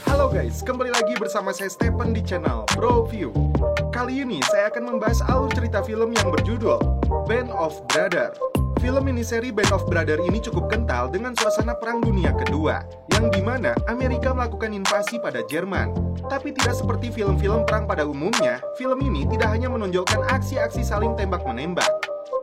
Halo guys, kembali lagi bersama saya Stephen di channel Bro View. Kali ini saya akan membahas alur cerita film yang berjudul Band of Brothers. Film miniseri Band of Brothers ini cukup kental dengan suasana Perang Dunia Kedua, yang dimana Amerika melakukan invasi pada Jerman. Tapi tidak seperti film-film perang pada umumnya, film ini tidak hanya menonjolkan aksi-aksi saling tembak-menembak,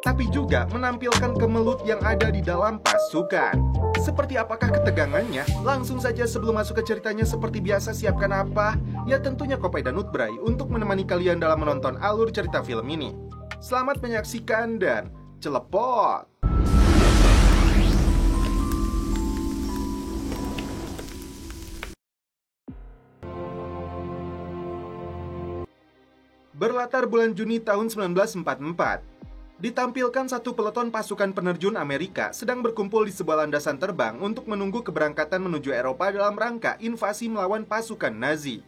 tapi juga menampilkan kemelut yang ada di dalam pasukan. Seperti apakah ketegangannya? Langsung saja sebelum masuk ke ceritanya, seperti biasa siapkan apa? Ya tentunya kopi dan nutbray untuk menemani kalian dalam menonton alur cerita film ini. Selamat menyaksikan dan celepot! Berlatar bulan Juni tahun 1944, ditampilkan satu peleton pasukan penerjun Amerika sedang berkumpul di sebuah landasan terbang untuk menunggu keberangkatan menuju Eropa dalam rangka invasi melawan pasukan Nazi.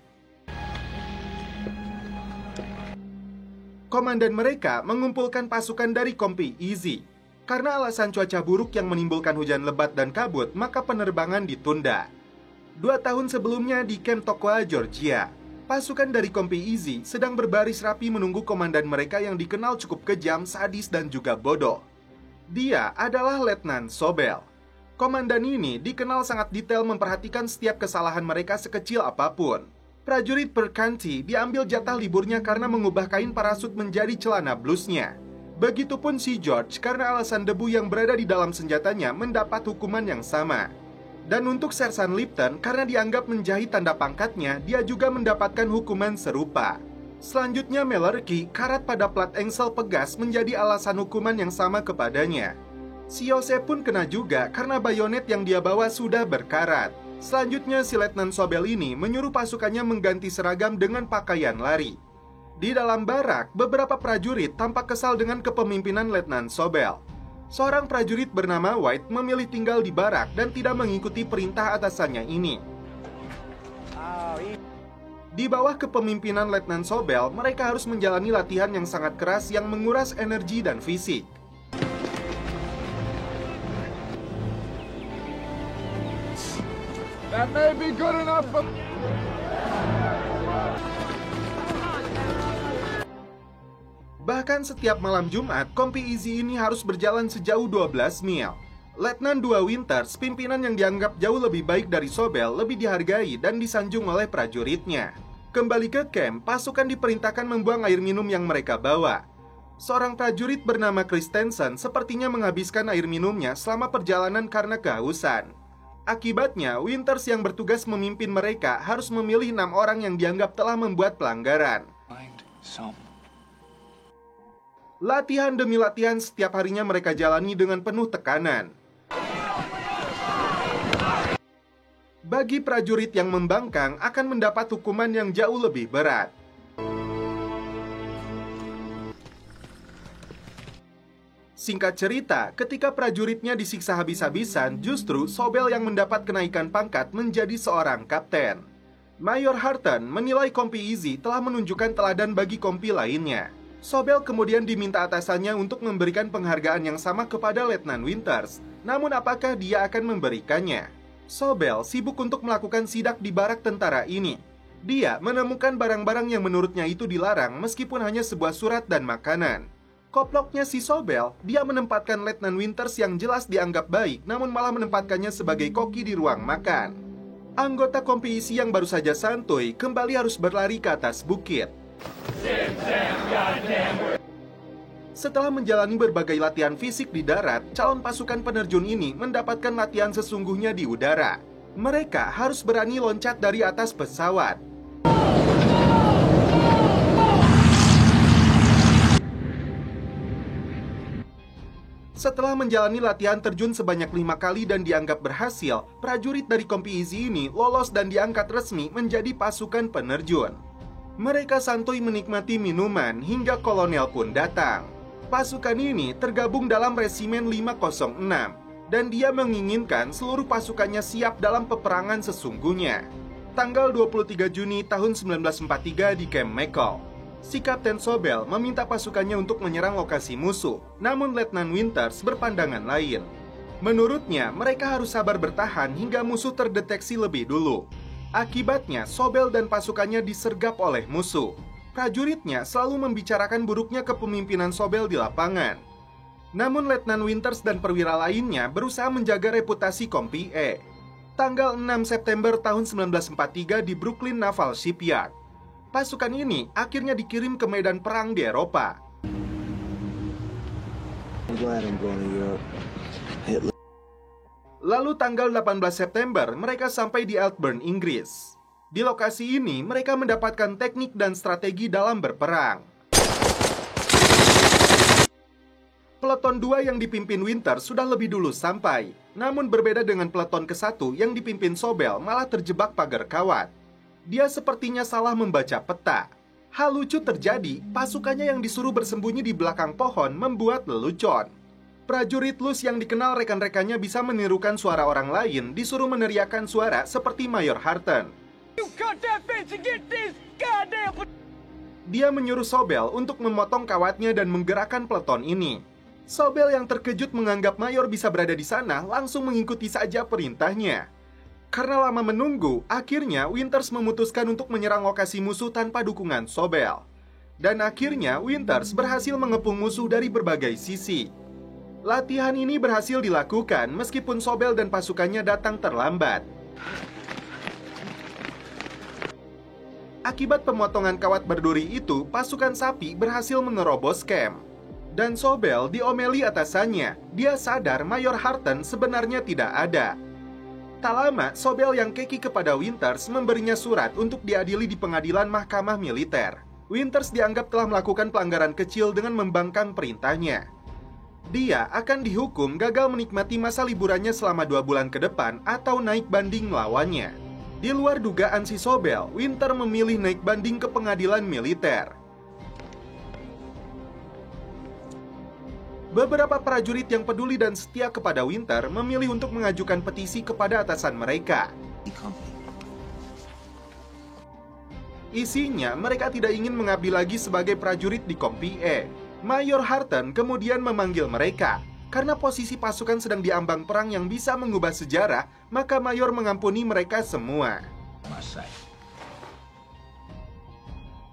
Komandan mereka mengumpulkan pasukan dari Kompi Easy. Karena alasan cuaca buruk yang menimbulkan hujan lebat dan kabut, maka penerbangan ditunda. 2 tahun sebelumnya di Camp Toccoa, Georgia, pasukan dari Kompi Easy sedang berbaris rapi menunggu komandan mereka yang dikenal cukup kejam, sadis, dan juga bodoh. Dia adalah Letnan Sobel. Komandan ini dikenal sangat detail memperhatikan setiap kesalahan mereka sekecil apapun. Prajurit Percanti diambil jatah liburnya karena mengubah kain parasut menjadi celana blusnya. Begitupun si George karena alasan debu yang berada di dalam senjatanya mendapat hukuman yang sama. Dan untuk Sersan Lipton, karena dianggap menjahit tanda pangkatnya, dia juga mendapatkan hukuman serupa. Selanjutnya Malarkey, karat pada plat engsel pegas, menjadi alasan hukuman yang sama kepadanya. Si Yose pun kena juga karena bayonet yang dia bawa sudah berkarat. Selanjutnya si Letnan Sobel ini menyuruh pasukannya mengganti seragam dengan pakaian lari. Di dalam barak, beberapa prajurit tampak kesal dengan kepemimpinan Letnan Sobel. Seorang prajurit bernama White memilih tinggal di barak dan tidak mengikuti perintah atasannya ini. Di bawah kepemimpinan Letnan Sobel, mereka harus menjalani latihan yang sangat keras yang menguras energi dan fisik. That may be good enough for... Bahkan setiap malam Jumat, Kompi Easy ini harus berjalan sejauh 12 mil. Letnan 2 Winters, pimpinan yang dianggap jauh lebih baik dari Sobel, lebih dihargai dan disanjung oleh prajuritnya. Kembali ke camp, pasukan diperintahkan membuang air minum yang mereka bawa. Seorang prajurit bernama Christensen sepertinya menghabiskan air minumnya selama perjalanan karena kehausan. Akibatnya, Winters yang bertugas memimpin mereka harus memilih 6 orang yang dianggap telah membuat pelanggaran. Latihan demi latihan setiap harinya mereka jalani dengan penuh tekanan. Bagi prajurit yang membangkang akan mendapat hukuman yang jauh lebih berat. Singkat cerita, ketika prajuritnya disiksa habis-habisan, justru Sobel yang mendapat kenaikan pangkat menjadi seorang kapten. Mayor Harton menilai Kompi Easy telah menunjukkan teladan bagi kompi lainnya. Sobel kemudian diminta atasannya untuk memberikan penghargaan yang sama kepada Letnan Winters. Namun apakah dia akan memberikannya? Sobel sibuk untuk melakukan sidak di barak tentara ini. Dia menemukan barang-barang yang menurutnya itu dilarang meskipun hanya sebuah surat dan makanan. Koploknya si Sobel, dia menempatkan Letnan Winters yang jelas dianggap baik namun malah menempatkannya sebagai koki di ruang makan. Anggota Kompi Easy yang baru saja santuy kembali harus berlari ke atas bukit. Setelah menjalani berbagai latihan fisik di darat, calon pasukan penerjun ini mendapatkan latihan sesungguhnya di udara. Mereka harus berani loncat dari atas pesawat. Setelah menjalani latihan terjun sebanyak 5 kali dan dianggap berhasil, prajurit dari Kompi Easy ini lolos dan diangkat resmi menjadi pasukan penerjun. Mereka santuy menikmati minuman hingga kolonel pun datang. Pasukan ini tergabung dalam Resimen 506 dan dia menginginkan seluruh pasukannya siap dalam peperangan sesungguhnya. Tanggal 23 Juni tahun 1943 di Camp McCall, si Kapten Sobel meminta pasukannya untuk menyerang lokasi musuh. Namun Letnan Winters berpandangan lain. Menurutnya, mereka harus sabar bertahan hingga musuh terdeteksi lebih dulu. Akibatnya, Sobel dan pasukannya disergap oleh musuh. Prajuritnya selalu membicarakan buruknya kepemimpinan Sobel di lapangan. Namun Letnan Winters dan perwira lainnya berusaha menjaga reputasi Kompi E. Tanggal 6 September tahun 1943 di Brooklyn Naval Shipyard. Pasukan ini akhirnya dikirim ke medan perang di Eropa. Lalu tanggal 18 September mereka sampai di Aldburn, Inggris. Di lokasi ini mereka mendapatkan teknik dan strategi dalam berperang. Peleton 2 yang dipimpin Winter sudah lebih dulu sampai. Namun berbeda dengan peleton ke-1 yang dipimpin Sobel malah terjebak pagar kawat. Dia sepertinya salah membaca peta. Hal lucu terjadi, pasukannya yang disuruh bersembunyi di belakang pohon membuat lelucon. Prajurit Lus yang dikenal rekan-rekannya bisa menirukan suara orang lain disuruh meneriakkan suara seperti Mayor Harton. Dia menyuruh Sobel untuk memotong kawatnya dan menggerakkan peleton ini. Sobel yang terkejut menganggap Mayor bisa berada di sana langsung mengikuti saja perintahnya. Karena lama menunggu, akhirnya Winters memutuskan untuk menyerang lokasi musuh tanpa dukungan Sobel. Dan akhirnya Winters berhasil mengepung musuh dari berbagai sisi. Latihan ini berhasil dilakukan meskipun Sobel dan pasukannya datang terlambat. Akibat pemotongan kawat berduri itu, pasukan sapi berhasil menerobos camp. Dan Sobel diomeli atasannya. Dia sadar Mayor Harton sebenarnya tidak ada. Tak lama, Sobel yang keki kepada Winters memberinya surat untuk diadili di pengadilan mahkamah militer. Winters dianggap telah melakukan pelanggaran kecil dengan membangkang perintahnya. Dia akan dihukum gagal menikmati masa liburannya selama 2 bulan ke depan atau naik banding melawannya. Di luar dugaan si Sobel, Winter memilih naik banding ke pengadilan militer. Beberapa prajurit yang peduli dan setia kepada Winter memilih untuk mengajukan petisi kepada atasan mereka. Isinya, mereka tidak ingin mengabdi lagi sebagai prajurit di Kompi E. Mayor Harton kemudian memanggil mereka. Karena posisi pasukan sedang diambang perang yang bisa mengubah sejarah, maka Mayor mengampuni mereka semua.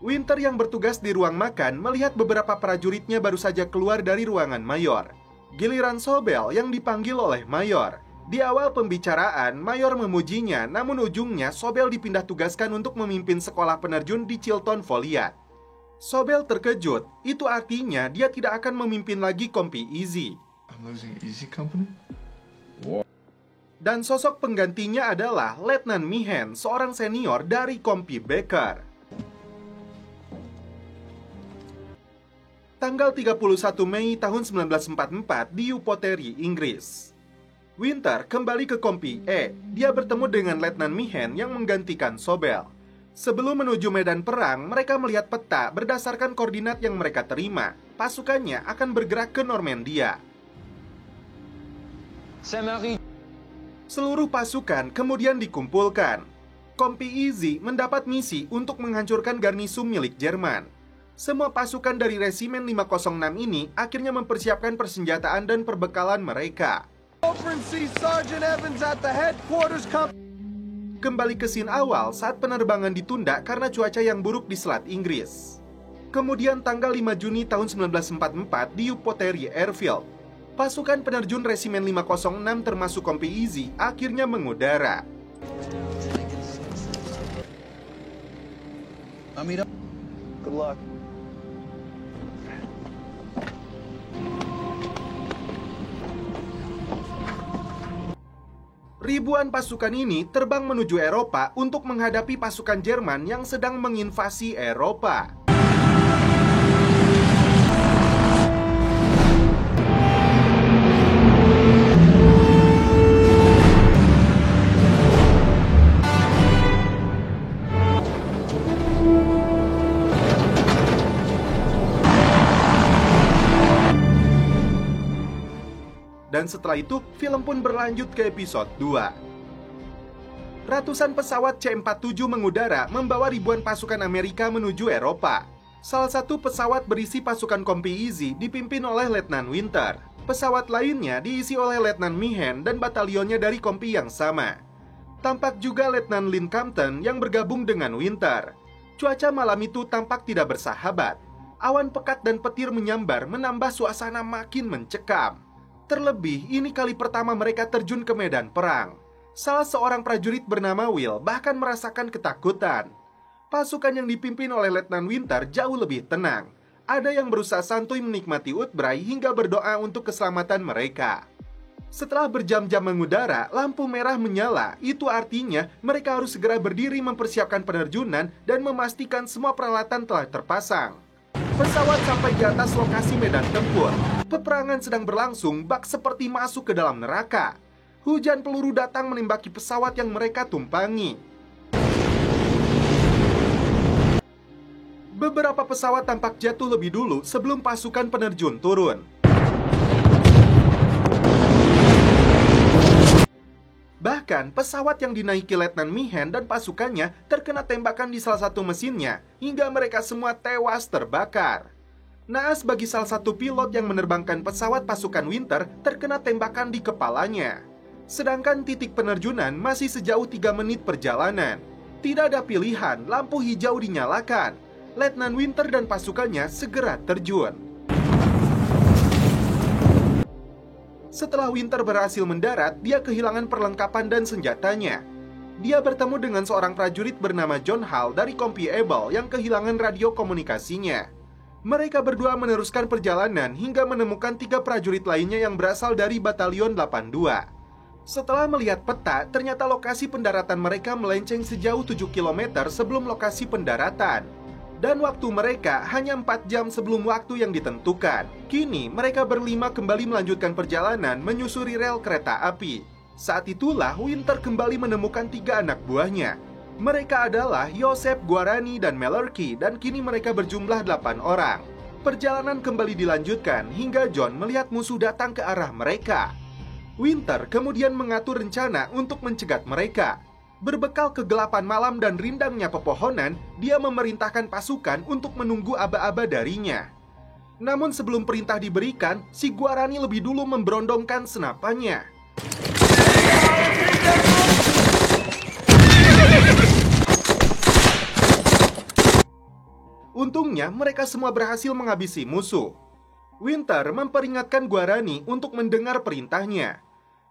Winter yang bertugas di ruang makan melihat beberapa prajuritnya baru saja keluar dari ruangan Mayor. Giliran Sobel yang dipanggil oleh Mayor. Di awal pembicaraan, Mayor memujinya, namun ujungnya Sobel dipindah tugaskan untuk memimpin sekolah penerjun di Chilton Foliat. Sobel terkejut, itu artinya dia tidak akan memimpin lagi Kompi Easy. Dan sosok penggantinya adalah Letnan Meehan, seorang senior dari Kompi Baker. Tanggal 31 Mei tahun 1944 di Upoteri, Inggris. Winter kembali ke Kompi E. Dia bertemu dengan Letnan Meehan yang menggantikan Sobel. Sebelum menuju medan perang, mereka melihat peta berdasarkan koordinat yang mereka terima. Pasukannya akan bergerak ke Normandia. Seluruh pasukan kemudian dikumpulkan. Kompi Easy mendapat misi untuk menghancurkan garnisun milik Jerman. Semua pasukan dari Resimen 506 ini akhirnya mempersiapkan persenjataan dan perbekalan mereka. Kembali ke scene awal saat penerbangan ditunda karena cuaca yang buruk di Selat Inggris. Kemudian tanggal 5 Juni tahun 1944 di Upoteri Airfield, pasukan penerjun Resimen 506 termasuk Kompi Easy akhirnya mengudara. Good luck. Ribuan pasukan ini terbang menuju Eropa untuk menghadapi pasukan Jerman yang sedang menginvasi Eropa. Dan setelah itu, film pun berlanjut ke episode 2. Ratusan pesawat C-47 mengudara membawa ribuan pasukan Amerika menuju Eropa. Salah satu pesawat berisi pasukan Kompi Easy dipimpin oleh Letnan Winter. Pesawat lainnya diisi oleh Letnan Meehan dan batalionnya dari kompi yang sama. Tampak juga Letnan Lynn Compton yang bergabung dengan Winter. Cuaca malam itu tampak tidak bersahabat. Awan pekat dan petir menyambar menambah suasana makin mencekam. Terlebih, ini kali pertama mereka terjun ke medan perang. Salah seorang prajurit bernama Will bahkan merasakan ketakutan. Pasukan yang dipimpin oleh Letnan Winter jauh lebih tenang. Ada yang berusaha santuy menikmati Woodbury hingga berdoa untuk keselamatan mereka. Setelah berjam-jam mengudara, lampu merah menyala. Itu artinya mereka harus segera berdiri mempersiapkan penerjunan dan memastikan semua peralatan telah terpasang. Pesawat sampai di atas lokasi medan tempur. Peperangan sedang berlangsung, bak seperti masuk ke dalam neraka. Hujan peluru datang menembaki pesawat yang mereka tumpangi. Beberapa pesawat tampak jatuh lebih dulu sebelum pasukan penerjun turun. Bahkan, pesawat yang dinaiki Letnan Meehan dan pasukannya terkena tembakan di salah satu mesinnya, hingga mereka semua tewas terbakar. Naas bagi salah satu pilot yang menerbangkan pesawat pasukan Winter terkena tembakan di kepalanya. Sedangkan titik penerjunan masih sejauh 3 menit perjalanan. Tidak ada pilihan, lampu hijau dinyalakan. Letnan Winter dan pasukannya segera terjun. Setelah Winter berhasil mendarat, dia kehilangan perlengkapan dan senjatanya. Dia bertemu dengan seorang prajurit bernama John Hall dari kompi Able yang kehilangan radio komunikasinya. Mereka berdua meneruskan perjalanan hingga menemukan 3 prajurit lainnya yang berasal dari Batalion 82. Setelah melihat peta, ternyata lokasi pendaratan mereka melenceng sejauh 7 km sebelum lokasi pendaratan. Dan waktu mereka hanya 4 jam sebelum waktu yang ditentukan. Kini mereka berlima kembali melanjutkan perjalanan menyusuri rel kereta api. Saat itulah Winter kembali menemukan 3 anak buahnya. Mereka adalah Joseph, Guarani, dan Malarkey, dan kini mereka berjumlah 8 orang. Perjalanan kembali dilanjutkan hingga John melihat musuh datang ke arah mereka. Winter kemudian mengatur rencana untuk mencegat mereka. Berbekal kegelapan malam dan rindangnya pepohonan, dia memerintahkan pasukan untuk menunggu aba-aba darinya. Namun sebelum perintah diberikan, si Guarani lebih dulu memberondongkan senapannya. Untungnya, mereka semua berhasil menghabisi musuh. Winter memperingatkan Guarani untuk mendengar perintahnya.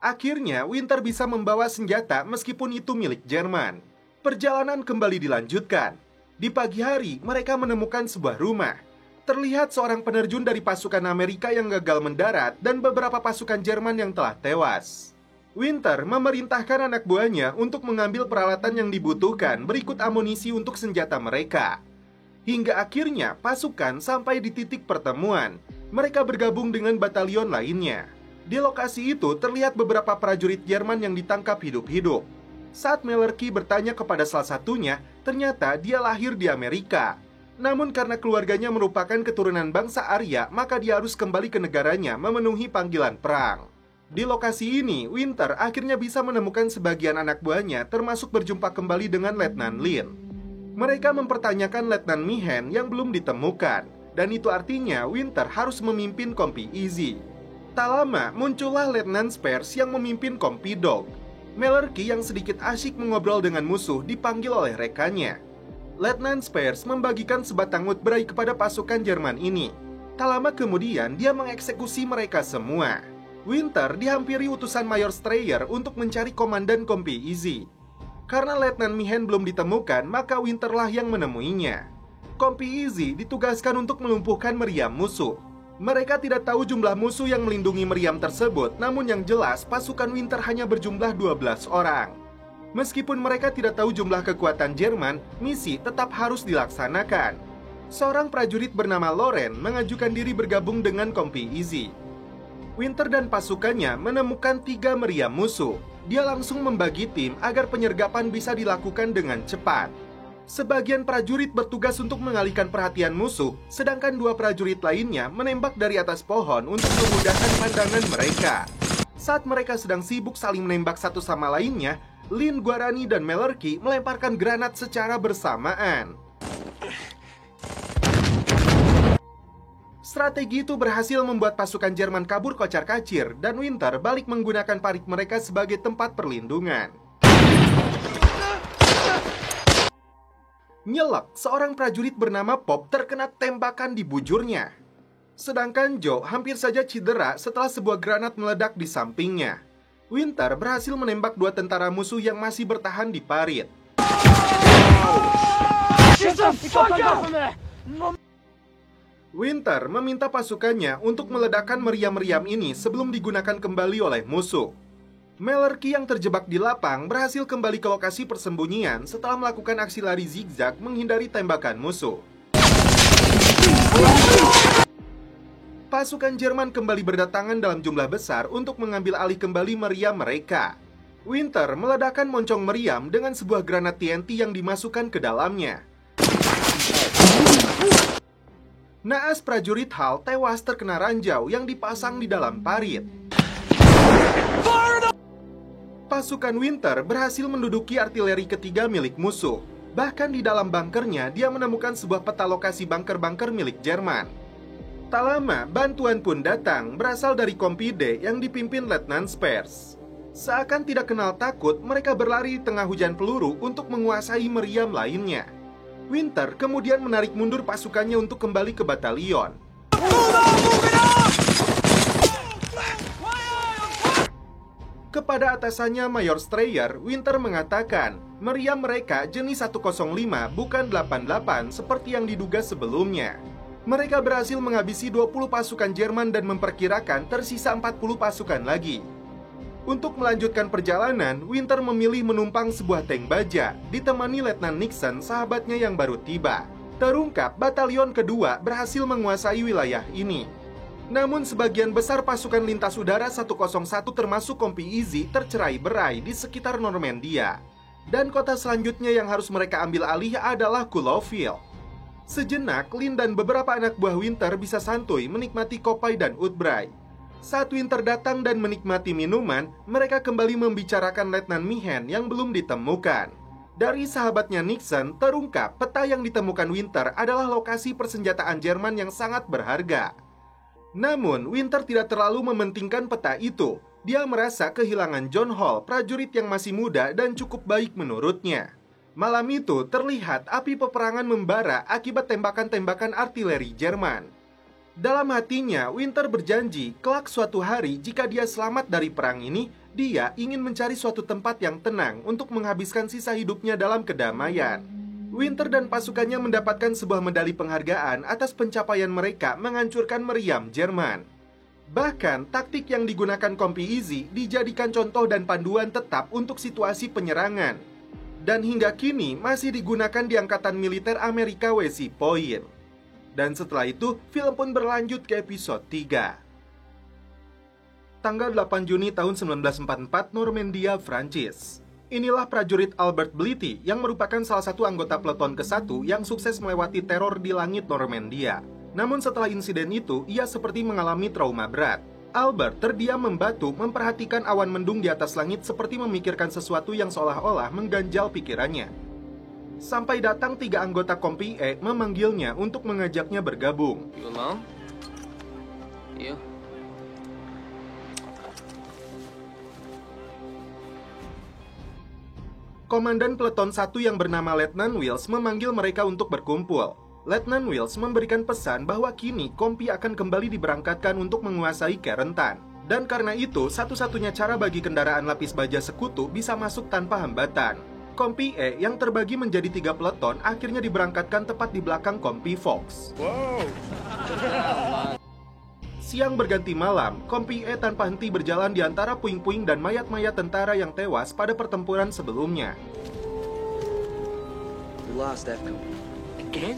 Akhirnya, Winter bisa membawa senjata meskipun itu milik Jerman. Perjalanan kembali dilanjutkan. Di pagi hari, mereka menemukan sebuah rumah. Terlihat seorang penerjun dari pasukan Amerika yang gagal mendarat dan beberapa pasukan Jerman yang telah tewas. Winter memerintahkan anak buahnya untuk mengambil peralatan yang dibutuhkan berikut amunisi untuk senjata mereka. Hingga akhirnya, pasukan sampai di titik pertemuan. Mereka bergabung dengan batalion lainnya. Di lokasi itu terlihat beberapa prajurit Jerman yang ditangkap hidup-hidup. Saat Malarkey bertanya kepada salah satunya, ternyata dia lahir di Amerika. Namun karena keluarganya merupakan keturunan bangsa Arya, maka dia harus kembali ke negaranya memenuhi panggilan perang. Di lokasi ini, Winter akhirnya bisa menemukan sebagian anak buahnya, termasuk berjumpa kembali dengan Letnan Lynn. Mereka mempertanyakan Letnan Meehan yang belum ditemukan, dan itu artinya Winter harus memimpin kompi Easy. Tak lama, muncullah Letnan Spears yang memimpin kompi Dog. Malarkey yang sedikit asyik mengobrol dengan musuh dipanggil oleh rekannya. Letnan Spears membagikan sebatang Woodbury kepada pasukan Jerman ini. Tak lama kemudian, dia mengeksekusi mereka semua. Winter dihampiri utusan Mayor Strayer untuk mencari komandan kompi Easy. Karena Letnan Meehan belum ditemukan, maka Winterlah yang menemuinya. Kompi Easy ditugaskan untuk melumpuhkan meriam musuh. Mereka tidak tahu jumlah musuh yang melindungi meriam tersebut, namun yang jelas pasukan Winter hanya berjumlah 12 orang. Meskipun mereka tidak tahu jumlah kekuatan Jerman, misi tetap harus dilaksanakan. Seorang prajurit bernama Loren mengajukan diri bergabung dengan kompi Easy. Winter dan pasukannya menemukan 3 meriam musuh. Dia langsung membagi tim agar penyergapan bisa dilakukan dengan cepat. Sebagian prajurit bertugas untuk mengalihkan perhatian musuh, sedangkan 2 prajurit lainnya menembak dari atas pohon untuk memudahkan pandangan mereka. Saat mereka sedang sibuk saling menembak satu sama lainnya, Lynn, Guarani, dan Malarkey melemparkan granat secara bersamaan. Strategi itu berhasil membuat pasukan Jerman kabur kocar-kacir dan Winter balik menggunakan parit mereka sebagai tempat perlindungan. Nyelak, seorang prajurit bernama Pop terkena tembakan di bujurnya. Sedangkan Joe hampir saja cedera setelah sebuah granat meledak di sampingnya. Winter berhasil menembak 2 tentara musuh yang masih bertahan di parit. Winter meminta pasukannya untuk meledakkan meriam-meriam ini sebelum digunakan kembali oleh musuh. Malarkey yang terjebak di lapang berhasil kembali ke lokasi persembunyian setelah melakukan aksi lari zigzag menghindari tembakan musuh. Pasukan Jerman kembali berdatangan dalam jumlah besar untuk mengambil alih kembali meriam mereka. Winter meledakkan moncong meriam dengan sebuah granat TNT yang dimasukkan ke dalamnya. Naas prajurit Hal tewas terkena ranjau yang dipasang di dalam parit. Pasukan Winter berhasil menduduki artileri ketiga milik musuh. Bahkan di dalam bunkernya, dia menemukan sebuah peta lokasi bunker-bunker milik Jerman. Tak lama, bantuan pun datang, berasal dari Kompi D yang dipimpin Letnan Spears. Seakan tidak kenal takut, mereka berlari di tengah hujan peluru untuk menguasai meriam lainnya. Winter kemudian menarik mundur pasukannya untuk kembali ke batalion. Kepada atasannya Mayor Strayer, Winter mengatakan meriam mereka jenis 105 bukan 88 seperti yang diduga sebelumnya. Mereka berhasil menghabisi 20 pasukan Jerman dan memperkirakan tersisa 40 pasukan lagi. Untuk melanjutkan perjalanan, Winter memilih menumpang sebuah tank baja, ditemani Letnan Nixon, sahabatnya yang baru tiba. Terungkap, batalion kedua berhasil menguasai wilayah ini. Namun sebagian besar pasukan lintas udara 101 termasuk Kompi Easy tercerai-berai di sekitar Normandia. Dan kota selanjutnya yang harus mereka ambil alih adalah Kuloville. Sejenak, Lynn dan beberapa anak buah Winter bisa santuy menikmati kopai dan udbray. Saat Winter datang dan menikmati minuman, mereka kembali membicarakan Letnan Meehan yang belum ditemukan. Dari sahabatnya Nixon, terungkap peta yang ditemukan Winter adalah lokasi persenjataan Jerman yang sangat berharga. Namun, Winter tidak terlalu mementingkan peta itu. Dia merasa kehilangan John Hall, prajurit yang masih muda dan cukup baik menurutnya. Malam itu, terlihat api peperangan membara akibat tembakan-tembakan artileri Jerman. Dalam hatinya, Winter berjanji, kelak suatu hari jika dia selamat dari perang ini, dia ingin mencari suatu tempat yang tenang untuk menghabiskan sisa hidupnya dalam kedamaian. Winter dan pasukannya mendapatkan sebuah medali penghargaan atas pencapaian mereka menghancurkan meriam Jerman. Bahkan, taktik yang digunakan Kompi Easy dijadikan contoh dan panduan tetap untuk situasi penyerangan. Dan hingga kini masih digunakan di Angkatan Militer Amerika West Point. Dan setelah itu, film pun berlanjut ke episode 3. Tanggal 8 Juni tahun 1944, Normandia, Prancis. Inilah prajurit Albert Blitty yang merupakan salah satu anggota peleton ke-1 yang sukses melewati teror di langit Normandia. Namun setelah insiden itu, ia seperti mengalami trauma berat. Albert terdiam membatu memperhatikan awan mendung di atas langit seperti memikirkan sesuatu yang seolah-olah mengganjal pikirannya. Sampai datang 3 anggota Kompi E memanggilnya untuk mengajaknya bergabung. You alone? You? Komandan Peleton 1 yang bernama Letnan Wills memanggil mereka untuk berkumpul. Letnan Wills memberikan pesan bahwa kini Kompi akan kembali diberangkatkan untuk menguasai Carentan. Dan karena itu, satu-satunya cara bagi kendaraan lapis baja sekutu bisa masuk tanpa hambatan. Kompi E yang terbagi menjadi 3 peleton akhirnya diberangkatkan tepat di belakang Kompi Fox. Whoa! Siang berganti malam, Kompi E tanpa henti berjalan di antara puing-puing dan mayat-mayat tentara yang tewas pada pertempuran sebelumnya. We lost that company. Again?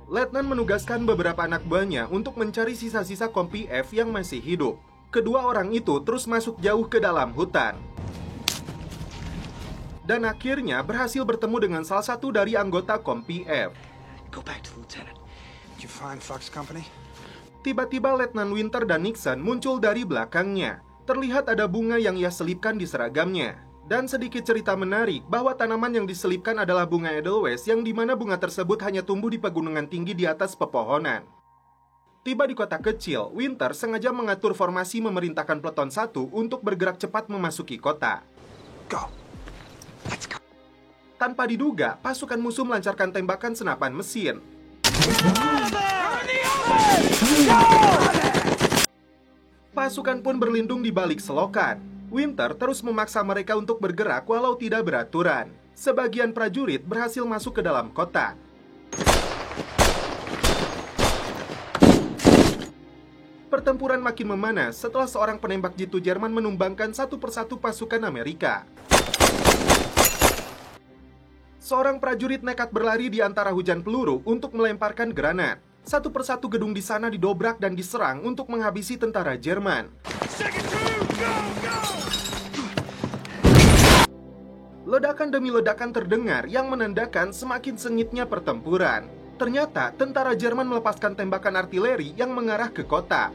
Letnan menugaskan beberapa anak buahnya untuk mencari sisa-sisa Kompi F yang masih hidup. Kedua orang itu terus masuk jauh ke dalam hutan. Dan akhirnya berhasil bertemu dengan salah satu dari anggota Kompi F. Go back to Lieutenant. Did you find Fox Company? Tiba-tiba Letnan Winter dan Nixon muncul dari belakangnya. Terlihat ada bunga yang ia selipkan di seragamnya. Dan sedikit cerita menarik bahwa tanaman yang diselipkan adalah bunga Edelweiss yang dimana bunga tersebut hanya tumbuh di pegunungan tinggi di atas pepohonan. Tiba di kota kecil, Winter sengaja mengatur formasi memerintahkan peleton 1 untuk bergerak cepat memasuki kota. Go. Let's go. Tanpa diduga, pasukan musuh melancarkan tembakan senapan mesin. Pasukan pun berlindung di balik selokan. Winter terus memaksa mereka untuk bergerak walau tidak beraturan. Sebagian prajurit berhasil masuk ke dalam kota. Pertempuran makin memanas setelah seorang penembak jitu Jerman menumbangkan satu persatu pasukan Amerika. Seorang prajurit nekat berlari di antara hujan peluru untuk melemparkan granat. Satu persatu gedung di sana didobrak dan diserang untuk menghabisi tentara Jerman. Ledakan demi ledakan terdengar yang menandakan semakin sengitnya pertempuran. Ternyata tentara Jerman melepaskan tembakan artileri yang mengarah ke kota.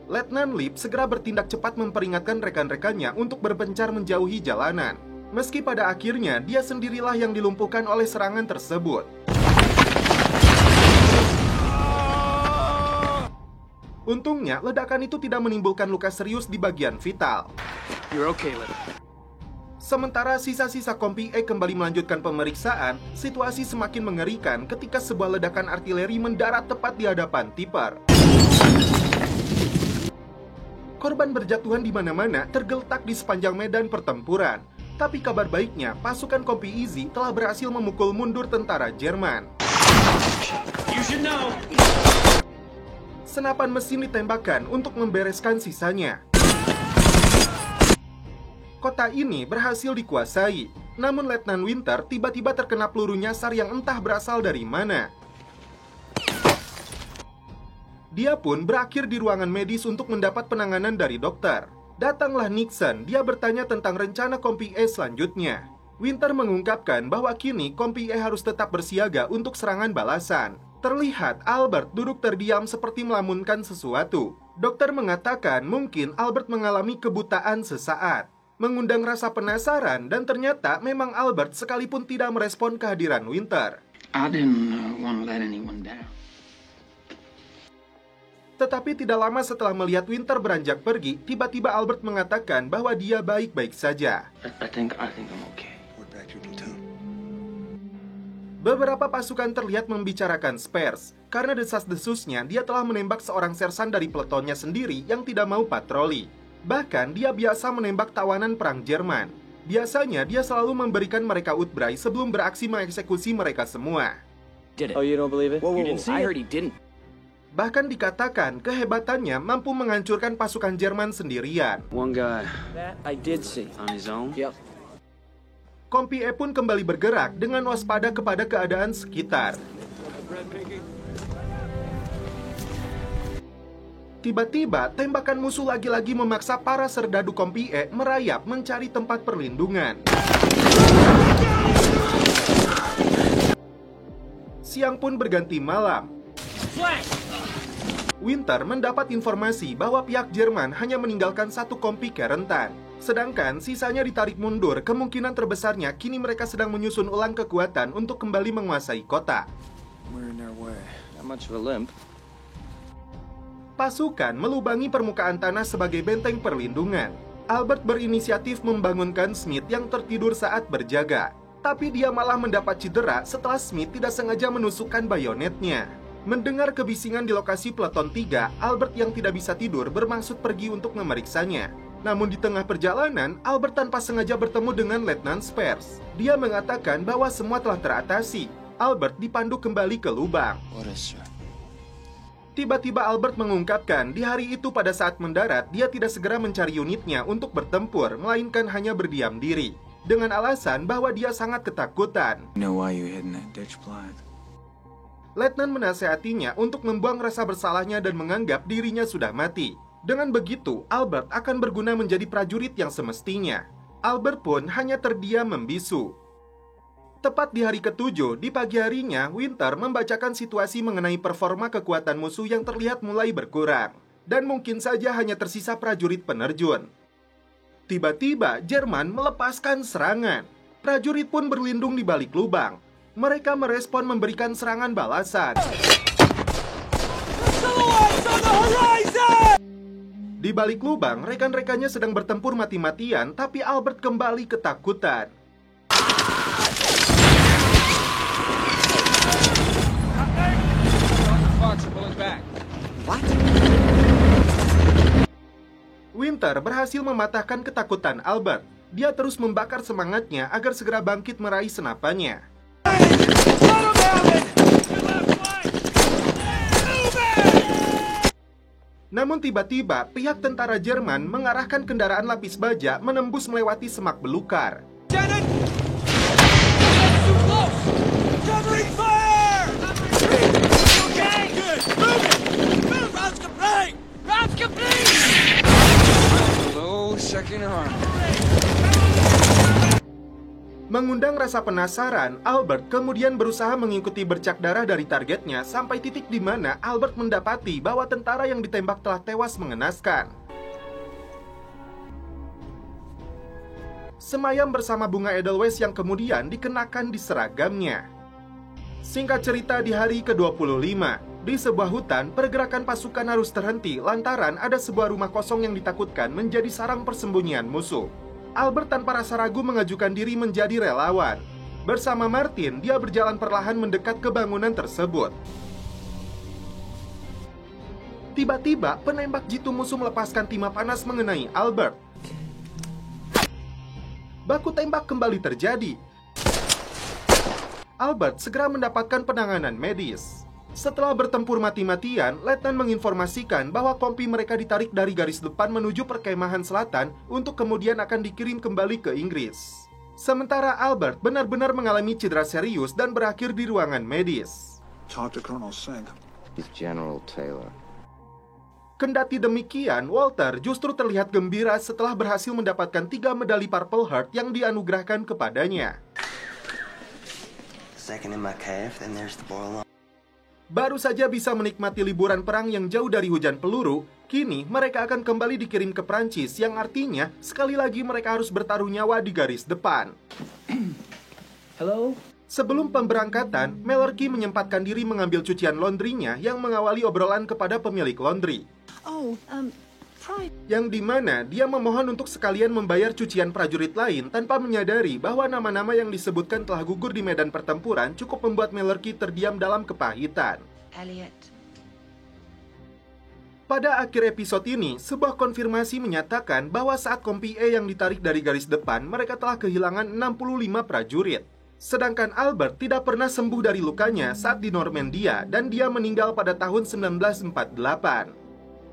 Letnan Lieb segera bertindak cepat memperingatkan rekan-rekannya untuk berpencar menjauhi jalanan. Meski pada akhirnya dia sendirilah yang dilumpuhkan oleh serangan tersebut. Untungnya, ledakan itu tidak menimbulkan luka serius di bagian vital. You're okay, Lip. Sementara sisa-sisa Kompi E kembali melanjutkan pemeriksaan, situasi semakin mengerikan ketika sebuah ledakan artileri mendarat tepat di hadapan Tipper. Korban berjatuhan di mana-mana tergeletak di sepanjang medan pertempuran. Tapi kabar baiknya, pasukan Kompi Easy telah berhasil memukul mundur tentara Jerman. Senapan mesin ditembakkan untuk membereskan sisanya. Kota ini berhasil dikuasai, namun Letnan Winter tiba-tiba terkena peluru nyasar yang entah berasal dari mana. Dia pun berakhir di ruangan medis untuk mendapat penanganan dari dokter. Datanglah Nixon, dia bertanya tentang rencana Kompi E selanjutnya. Winter mengungkapkan bahwa kini Kompi E harus tetap bersiaga untuk serangan balasan. Terlihat Albert duduk terdiam seperti melamunkan sesuatu. Dokter mengatakan mungkin Albert mengalami kebutaan sesaat. Mengundang rasa penasaran, dan ternyata memang Albert sekalipun tidak merespon kehadiran Winter. I didn't want to let anyone down. Tetapi tidak lama setelah melihat Winter beranjak pergi, tiba-tiba Albert mengatakan bahwa dia baik-baik saja. I think I'm okay. We're back to platoon. Beberapa pasukan terlihat membicarakan Spares. Karena desas-desusnya, dia telah menembak seorang sersan dari peletonnya sendiri yang tidak mau patroli. Bahkan dia biasa menembak tawanan perang Jerman. Biasanya dia selalu memberikan mereka utbrai sebelum beraksi mengeksekusi mereka semua. Did it? Oh, you don't believe it? Whoa, whoa, You didn't whoa. see it? I heard he didn't. Bahkan dikatakan kehebatannya mampu menghancurkan pasukan Jerman sendirian. One guy. That I did see. On his own? Yep. Kompi E pun kembali bergerak dengan waspada kepada keadaan sekitar. Tiba-tiba, tembakan musuh lagi-lagi memaksa para serdadu Kompi E merayap mencari tempat perlindungan. Siang pun berganti malam. Winter mendapat informasi bahwa pihak Jerman hanya meninggalkan satu Kompi ke rentan. Sedangkan sisanya ditarik mundur, kemungkinan terbesarnya kini mereka sedang menyusun ulang kekuatan untuk kembali menguasai kota. We're in their way. Not much of a limp. Pasukan melubangi permukaan tanah sebagai benteng perlindungan. Albert berinisiatif membangunkan Smith yang tertidur saat berjaga. Tapi dia malah mendapat cedera setelah Smith tidak sengaja menusukkan bayonetnya. Mendengar kebisingan di lokasi peleton 3, Albert yang tidak bisa tidur bermaksud pergi untuk memeriksanya. Namun di tengah perjalanan, Albert tanpa sengaja bertemu dengan Letnan Spares. Dia mengatakan bahwa semua telah teratasi. Albert dipandu kembali ke lubang. What is, sir? Tiba-tiba Albert mengungkapkan di hari itu pada saat mendarat, dia tidak segera mencari unitnya untuk bertempur, melainkan hanya berdiam diri. Dengan alasan bahwa dia sangat ketakutan. You know why you hid in that ditch, Blythe? Letnan menasehatinya untuk membuang rasa bersalahnya dan menganggap dirinya sudah mati. Dengan begitu, Albert akan berguna menjadi prajurit yang semestinya. Albert pun hanya terdiam membisu. Tepat di hari ke-7, di pagi harinya, Winter membacakan situasi mengenai performa kekuatan musuh yang terlihat mulai berkurang. Dan mungkin saja hanya tersisa prajurit penerjun. Tiba-tiba, Jerman melepaskan serangan. Prajurit pun berlindung di balik lubang. Mereka merespon memberikan serangan balasan. Di balik lubang, rekan-rekannya sedang bertempur mati-matian, tapi Albert kembali ketakutan. Winter berhasil mematahkan ketakutan Albert. Dia terus membakar semangatnya agar segera bangkit meraih senapannya. Namun tiba-tiba pihak tentara Jerman mengarahkan kendaraan lapis baja menembus melewati semak belukar. Mengundang rasa penasaran, Albert kemudian berusaha mengikuti bercak darah dari targetnya sampai titik di mana Albert mendapati bahwa tentara yang ditembak telah tewas mengenaskan. Semayam bersama bunga Edelweiss yang kemudian dikenakan di seragamnya. Singkat cerita, di hari ke-25, di sebuah hutan, pergerakan pasukan harus terhenti lantaran ada sebuah rumah kosong yang ditakutkan menjadi sarang persembunyian musuh. Albert tanpa rasa ragu mengajukan diri menjadi relawan. Bersama Martin, dia berjalan perlahan mendekat ke bangunan tersebut. Tiba-tiba, penembak jitu musuh melepaskan timah panas mengenai Albert. Baku tembak kembali terjadi. Albert segera mendapatkan penanganan medis. Setelah bertempur mati-matian, Letnan menginformasikan bahwa kompi mereka ditarik dari garis depan menuju perkemahan selatan untuk kemudian akan dikirim kembali ke Inggris. Sementara Albert benar-benar mengalami cedera serius dan berakhir di ruangan medis. Talk to Colonel Singh. He's General Taylor. Kendati demikian, Walter justru terlihat gembira setelah berhasil mendapatkan 3 medali Purple Heart yang dianugerahkan kepadanya. Second in my calf, then there's the boil on. Baru saja bisa menikmati liburan perang yang jauh dari hujan peluru, kini mereka akan kembali dikirim ke Prancis, yang artinya sekali lagi mereka harus bertaruh nyawa di garis depan. Hello? Sebelum pemberangkatan, Mallory menyempatkan diri mengambil cucian laundrynya yang mengawali obrolan kepada pemilik laundry. Yang dimana dia memohon untuk sekalian membayar cucian prajurit lain tanpa menyadari bahwa nama-nama yang disebutkan telah gugur di medan pertempuran cukup membuat Mallory terdiam dalam kepahitan. Elliot. Pada akhir episode ini, sebuah konfirmasi menyatakan bahwa saat kompi E yang ditarik dari garis depan, mereka telah kehilangan 65 prajurit. Sedangkan Albert tidak pernah sembuh dari lukanya saat di Normandia dan dia meninggal pada tahun 1948.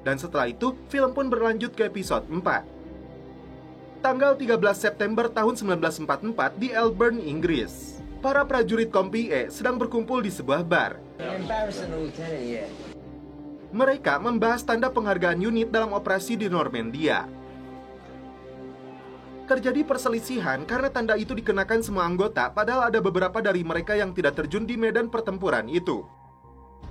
Dan setelah itu, film pun berlanjut ke episode 4. Tanggal 13 September tahun 1944 di Elburn, Inggris. Para prajurit kompi E sedang berkumpul di sebuah bar. Mereka membahas tanda penghargaan unit dalam operasi di Normandia. Terjadi perselisihan karena tanda itu dikenakan semua anggota, padahal ada beberapa dari mereka yang tidak terjun di medan pertempuran itu.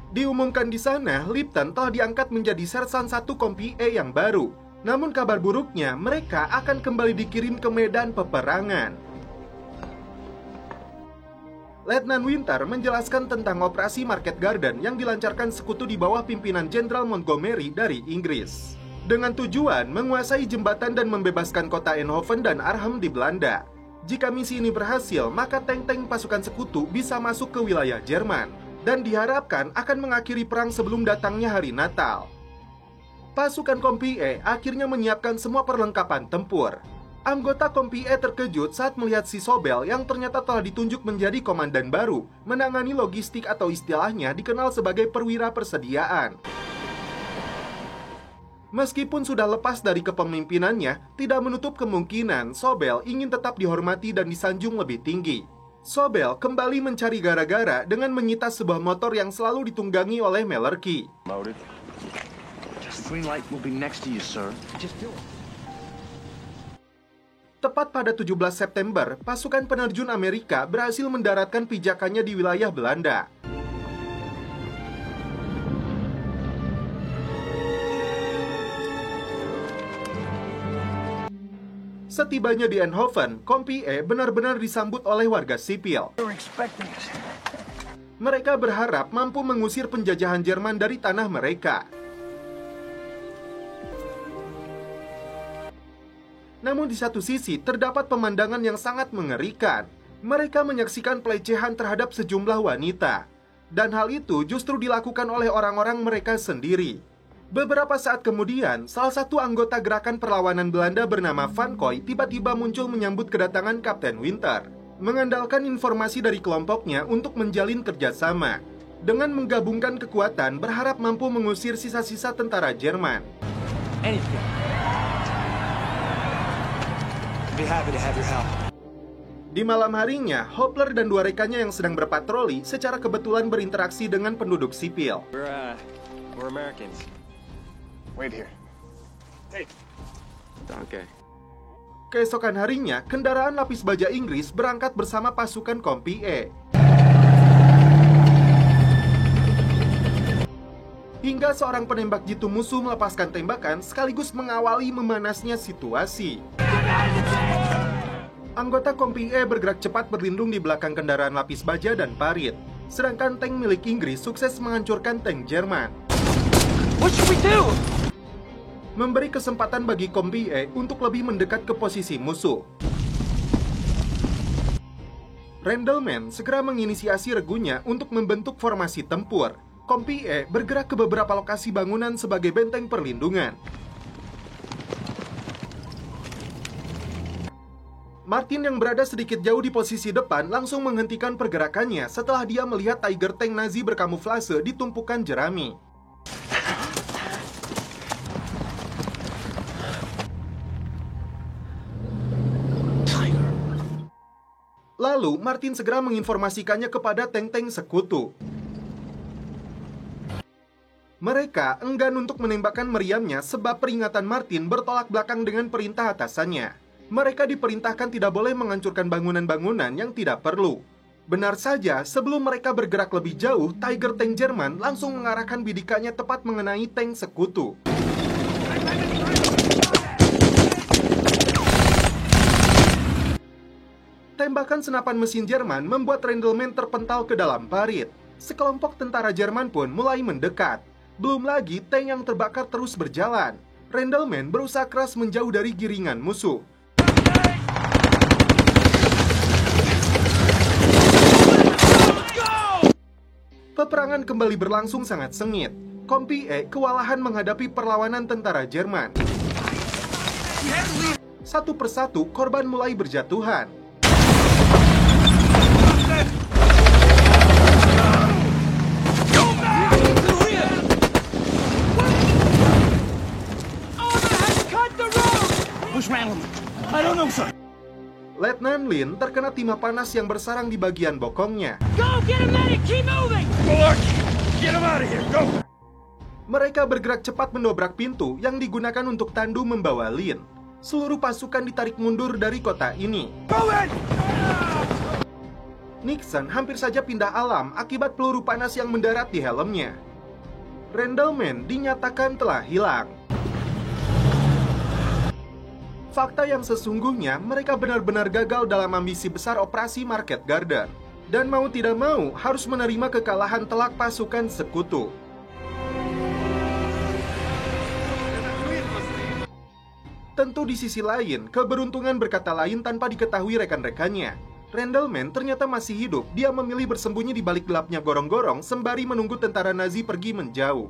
Diumumkan di sana, Lipton telah diangkat menjadi sersan 1 kompi E yang baru. Namun kabar buruknya, mereka akan kembali dikirim ke medan peperangan. Letnan Winter menjelaskan tentang operasi Market Garden yang dilancarkan sekutu di bawah pimpinan Jenderal Montgomery dari Inggris. Dengan tujuan menguasai jembatan dan membebaskan kota Eindhoven dan Arnhem di Belanda. Jika misi ini berhasil, maka tank-tank pasukan sekutu bisa masuk ke wilayah Jerman dan diharapkan akan mengakhiri perang sebelum datangnya hari Natal. Pasukan kompi E akhirnya menyiapkan semua perlengkapan tempur. Anggota kompi E terkejut saat melihat si Sobel yang ternyata telah ditunjuk menjadi komandan baru, menangani logistik atau istilahnya dikenal sebagai perwira persediaan. Meskipun sudah lepas dari kepemimpinannya, tidak menutup kemungkinan Sobel ingin tetap dihormati dan disanjung lebih tinggi. Sobel kembali mencari gara-gara dengan menyita sebuah motor yang selalu ditunggangi oleh Mallory. Tepat pada 17 September, pasukan penerjun Amerika berhasil mendaratkan pijakannya di wilayah Belanda. Setibanya di Eindhoven, Kompi E benar-benar disambut oleh warga sipil. Mereka berharap mampu mengusir penjajahan Jerman dari tanah mereka. Namun di satu sisi, terdapat pemandangan yang sangat mengerikan. Mereka menyaksikan pelecehan terhadap sejumlah wanita. Dan hal itu justru dilakukan oleh orang-orang mereka sendiri. Beberapa saat kemudian, salah satu anggota gerakan perlawanan Belanda bernama Van Koy tiba-tiba muncul menyambut kedatangan Kapten Winter, mengandalkan informasi dari kelompoknya untuk menjalin kerjasama. Dengan menggabungkan kekuatan, berharap mampu mengusir sisa-sisa tentara Jerman. Di malam harinya, Hopler dan dua rekannya yang sedang berpatroli secara kebetulan berinteraksi dengan penduduk sipil. We're Americans. Wait here. Hey. Danke. Keesokan harinya, kendaraan lapis baja Inggris berangkat bersama pasukan Kompi E. Hingga seorang penembak jitu musuh melepaskan tembakan sekaligus mengawali memanasnya situasi. Anggota Kompi E bergerak cepat berlindung di belakang kendaraan lapis baja dan parit. Sedangkan tank milik Inggris sukses menghancurkan tank Jerman. What should we do? Memberi kesempatan bagi Kompi E untuk lebih mendekat ke posisi musuh. Randleman segera menginisiasi regunya untuk membentuk formasi tempur. Kompi E bergerak ke beberapa lokasi bangunan sebagai benteng perlindungan. Martin yang berada sedikit jauh di posisi depan langsung menghentikan pergerakannya setelah dia melihat Tiger Tank Nazi berkamuflase di tumpukan jerami. Lalu, Martin segera menginformasikannya kepada tank-tank sekutu. Mereka enggan untuk menembakkan meriamnya sebab peringatan Martin bertolak belakang dengan perintah atasannya. Mereka diperintahkan tidak boleh menghancurkan bangunan-bangunan yang tidak perlu. Benar saja, sebelum mereka bergerak lebih jauh, Tiger Tank Jerman langsung mengarahkan bidikannya tepat mengenai tank sekutu. Tembakan senapan mesin Jerman membuat Randleman terpental ke dalam parit. Sekelompok tentara Jerman pun mulai mendekat. Belum lagi tank yang terbakar terus berjalan. Randleman berusaha keras menjauh dari giringan musuh. Peperangan kembali berlangsung sangat sengit. Kompi E kewalahan menghadapi perlawanan tentara Jerman. Satu persatu korban mulai berjatuhan. Letnan Lin terkena timah panas yang bersarang di bagian bokongnya. Go, get him medic, keep moving! Get him out of here. Go. Mereka bergerak cepat mendobrak pintu yang digunakan untuk tandu membawa Lin. Seluruh pasukan ditarik mundur dari kota ini. Nixon hampir saja pindah alam akibat peluru panas yang mendarat di helmnya. Randleman dinyatakan telah hilang. Fakta yang sesungguhnya, mereka benar-benar gagal dalam ambisi besar operasi Market Garden. Dan mau tidak mau, harus menerima kekalahan telak pasukan sekutu. Tentu di sisi lain, keberuntungan berkata lain tanpa diketahui rekan-rekannya. Randleman ternyata masih hidup. Dia memilih bersembunyi di balik gelapnya gorong-gorong sembari menunggu tentara Nazi pergi menjauh.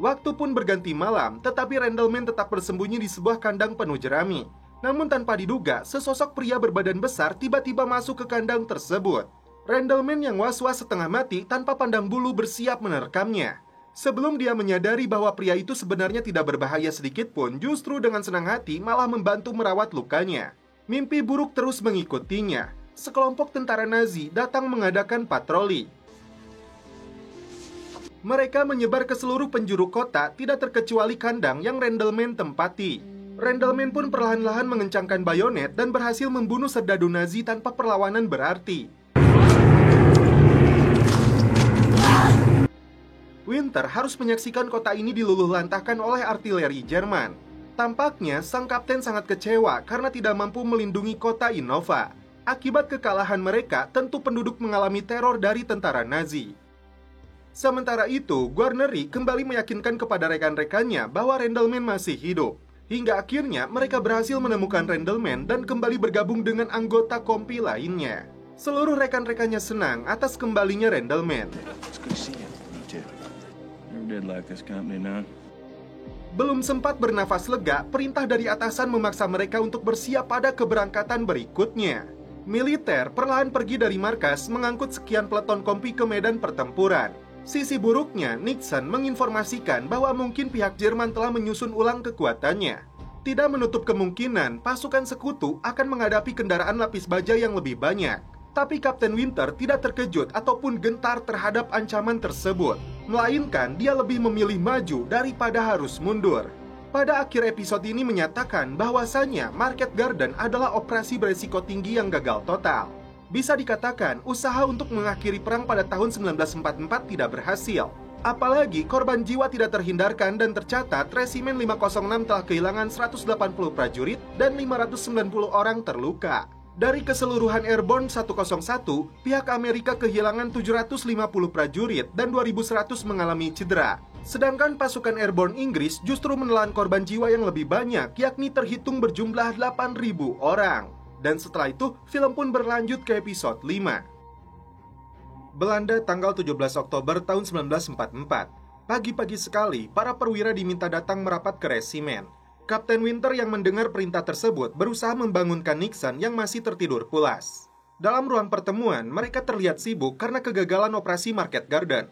Waktu pun berganti malam, tetapi Randleman tetap bersembunyi di sebuah kandang penuh jerami. Namun tanpa diduga, sesosok pria berbadan besar tiba-tiba masuk ke kandang tersebut. Randleman yang was-was setengah mati tanpa pandang bulu bersiap menerkamnya. Sebelum dia menyadari bahwa pria itu sebenarnya tidak berbahaya sedikit pun, justru dengan senang hati malah membantu merawat lukanya. Mimpi buruk terus mengikutinya. Sekelompok tentara Nazi datang mengadakan patroli. Mereka menyebar ke seluruh penjuru kota, tidak terkecuali kandang yang Randleman tempati. Randleman pun perlahan-lahan mengencangkan bayonet dan berhasil membunuh serdadu Nazi tanpa perlawanan berarti. Winter harus menyaksikan kota ini diluluhlantahkan oleh artileri Jerman. Tampaknya sang kapten sangat kecewa karena tidak mampu melindungi kota Innova. Akibat kekalahan mereka, tentu penduduk mengalami teror dari tentara Nazi. Sementara itu, Guarneri kembali meyakinkan kepada rekan-rekannya bahwa Randleman masih hidup. Hingga akhirnya mereka berhasil menemukan Randleman dan kembali bergabung dengan anggota kompi lainnya. Seluruh rekan-rekannya senang atas kembalinya Randleman. It's good to see you. Me too. Never did like this company, none. Belum sempat bernafas lega, perintah dari atasan memaksa mereka untuk bersiap pada keberangkatan berikutnya. Militer perlahan pergi dari markas mengangkut sekian peleton kompi ke medan pertempuran. Sisi buruknya, Nixon menginformasikan bahwa mungkin pihak Jerman telah menyusun ulang kekuatannya. Tidak menutup kemungkinan pasukan sekutu akan menghadapi kendaraan lapis baja yang lebih banyak. Tapi Kapten Winter tidak terkejut ataupun gentar terhadap ancaman tersebut. Melainkan dia lebih memilih maju daripada harus mundur. Pada akhir episode ini menyatakan bahwasannya Market Garden adalah operasi beresiko tinggi yang gagal total. Bisa dikatakan usaha untuk mengakhiri perang pada tahun 1944 tidak berhasil. Apalagi korban jiwa tidak terhindarkan dan tercatat Resimen 506 telah kehilangan 180 prajurit dan 590 orang terluka. Dari keseluruhan Airborne 101, pihak Amerika kehilangan 750 prajurit dan 2.100 mengalami cedera. Sedangkan pasukan Airborne Inggris justru menelan korban jiwa yang lebih banyak, yakni terhitung berjumlah 8.000 orang. Dan setelah itu, film pun berlanjut ke episode 5. Belanda tanggal 17 Oktober tahun 1944. Pagi-pagi sekali, para perwira diminta datang merapat ke resimen. Kapten Winter yang mendengar perintah tersebut berusaha membangunkan Nixon yang masih tertidur pulas. Dalam ruang pertemuan, mereka terlihat sibuk karena kegagalan operasi Market Garden.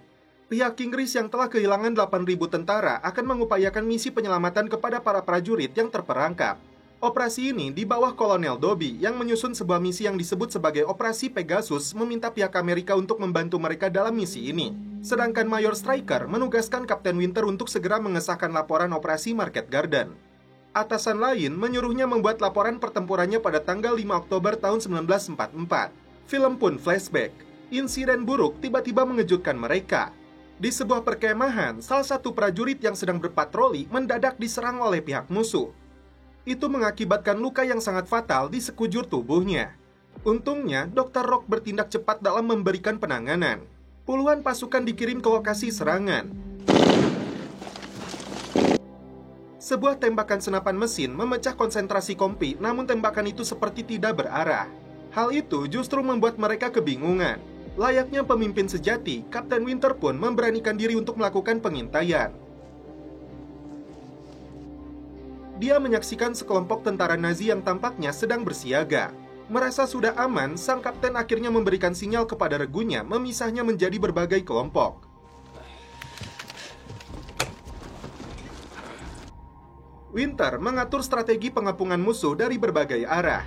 Pihak Inggris yang telah kehilangan 8.000 tentara akan mengupayakan misi penyelamatan kepada para prajurit yang terperangkap. Operasi ini di bawah Kolonel Doby yang menyusun sebuah misi yang disebut sebagai Operasi Pegasus meminta pihak Amerika untuk membantu mereka dalam misi ini. Sedangkan Mayor Stryker menugaskan Kapten Winter untuk segera mengesahkan laporan operasi Market Garden. Atasan lain menyuruhnya membuat laporan pertempurannya pada tanggal 5 Oktober tahun 1944. Film pun flashback. Insiden buruk tiba-tiba mengejutkan mereka. Di sebuah perkemahan, salah satu prajurit yang sedang berpatroli mendadak diserang oleh pihak musuh. Itu mengakibatkan luka yang sangat fatal di sekujur tubuhnya. Untungnya, Dr. Rock bertindak cepat dalam memberikan penanganan. Puluhan pasukan dikirim ke lokasi serangan. Sebuah tembakan senapan mesin memecah konsentrasi kompi, namun tembakan itu seperti tidak berarah. Hal itu justru membuat mereka kebingungan. Layaknya pemimpin sejati, Kapten Winter pun memberanikan diri untuk melakukan pengintaian. Dia menyaksikan sekelompok tentara Nazi yang tampaknya sedang bersiaga. Merasa sudah aman, sang kapten akhirnya memberikan sinyal kepada regunya memisahnya menjadi berbagai kelompok. Winter mengatur strategi pengepungan musuh dari berbagai arah.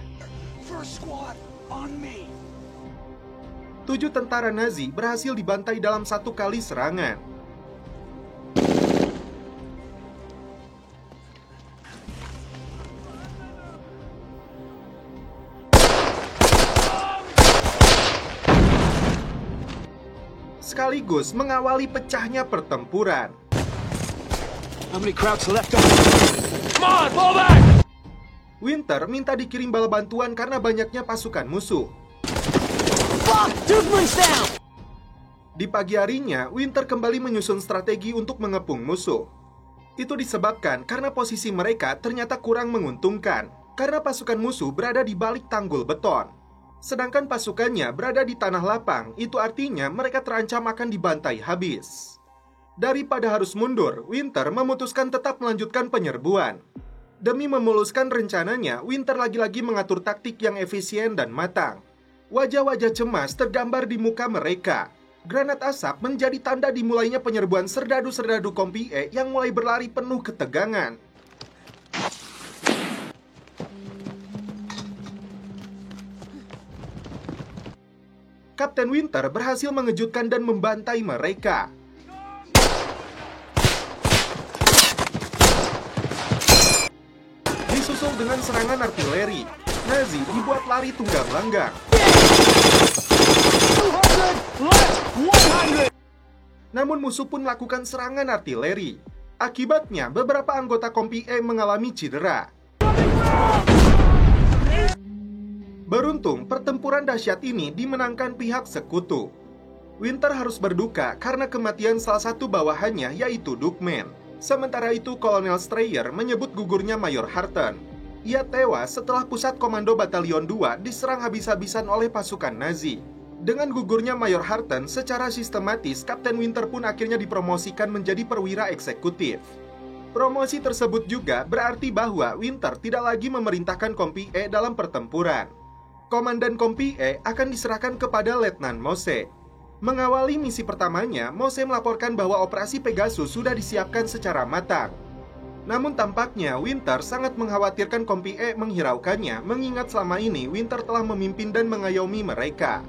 7 tentara Nazi berhasil dibantai dalam satu kali serangan. Sekaligus mengawali pecahnya pertempuran. How many Krauts left? Come on, fall back! Winter minta dikirim bala bantuan karena banyaknya pasukan musuh. Fuck! Dukeman's down! Di pagi harinya, Winter kembali menyusun strategi untuk mengepung musuh. Itu disebabkan karena posisi mereka ternyata kurang menguntungkan, karena pasukan musuh berada di balik tanggul beton. Sedangkan pasukannya berada di tanah lapang, itu artinya mereka terancam akan dibantai habis. Daripada harus mundur, Winter memutuskan tetap melanjutkan penyerbuan. Demi memuluskan rencananya, Winter lagi-lagi mengatur taktik yang efisien dan matang. Wajah-wajah cemas tergambar di muka mereka. Granat asap menjadi tanda dimulainya penyerbuan serdadu-serdadu kompi E yang mulai berlari penuh ketegangan. Kapten Winter berhasil mengejutkan dan membantai mereka. Disusul dengan serangan artileri, Nazi dibuat lari tunggang langgang. Namun musuh pun melakukan serangan artileri. Akibatnya, beberapa anggota Kompi E mengalami cedera. Beruntung, pertempuran dahsyat ini dimenangkan pihak sekutu. Winter harus berduka karena kematian salah satu bawahannya, yaitu Duckman. Sementara itu, Kolonel Strayer menyebut gugurnya Mayor Harton. Ia tewas setelah Pusat Komando Batalion 2 diserang habis-habisan oleh pasukan Nazi. Dengan gugurnya Mayor Harton, secara sistematis, Kapten Winter pun akhirnya dipromosikan menjadi perwira eksekutif. Promosi tersebut juga berarti bahwa Winter tidak lagi memerintahkan Kompi E dalam pertempuran. Komandan Kompi E akan diserahkan kepada Letnan Mose. Mengawali misi pertamanya, Mose melaporkan bahwa operasi Pegasus sudah disiapkan secara matang. Namun tampaknya Winter sangat mengkhawatirkan Kompi E menghiraukannya, mengingat selama ini Winter telah memimpin dan mengayomi mereka.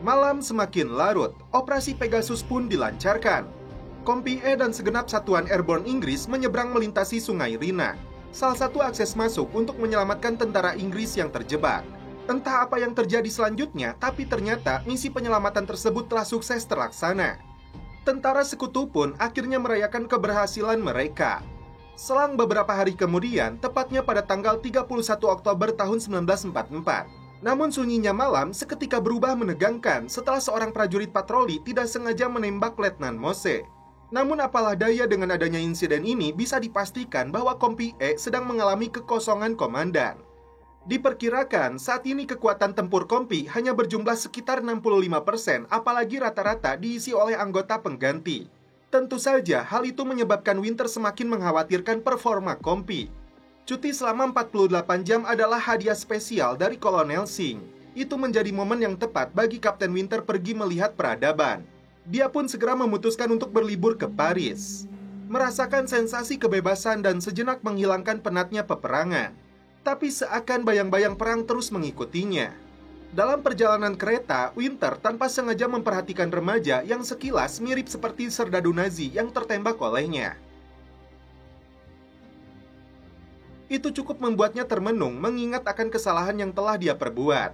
Malam semakin larut, operasi Pegasus pun dilancarkan. Kompi E dan segenap satuan airborne Inggris menyeberang melintasi Sungai Rhina, salah satu akses masuk untuk menyelamatkan tentara Inggris yang terjebak. Entah apa yang terjadi selanjutnya, tapi ternyata misi penyelamatan tersebut telah sukses terlaksana. Tentara sekutu pun akhirnya merayakan keberhasilan mereka. Selang beberapa hari kemudian, tepatnya pada tanggal 31 Oktober tahun 1944. Namun sunyinya malam seketika berubah menegangkan setelah seorang prajurit patroli tidak sengaja menembak Letnan Mose. Namun apalah daya, dengan adanya insiden ini bisa dipastikan bahwa Kompi E sedang mengalami kekosongan komandan. Diperkirakan saat ini kekuatan tempur Kompi hanya berjumlah sekitar 65%, apalagi rata-rata diisi oleh anggota pengganti. Tentu saja hal itu menyebabkan Winter semakin mengkhawatirkan performa Kompi. Cuti selama 48 jam adalah hadiah spesial dari Kolonel Singh. Itu menjadi momen yang tepat bagi Kapten Winter pergi melihat peradaban. Dia pun segera memutuskan untuk berlibur ke Paris, merasakan sensasi kebebasan dan sejenak menghilangkan penatnya peperangan. Tapi seakan bayang-bayang perang terus mengikutinya. Dalam perjalanan kereta, Winter tanpa sengaja memperhatikan remaja yang sekilas mirip seperti serdadu Nazi yang tertembak olehnya. Itu cukup membuatnya termenung mengingat akan kesalahan yang telah dia perbuat.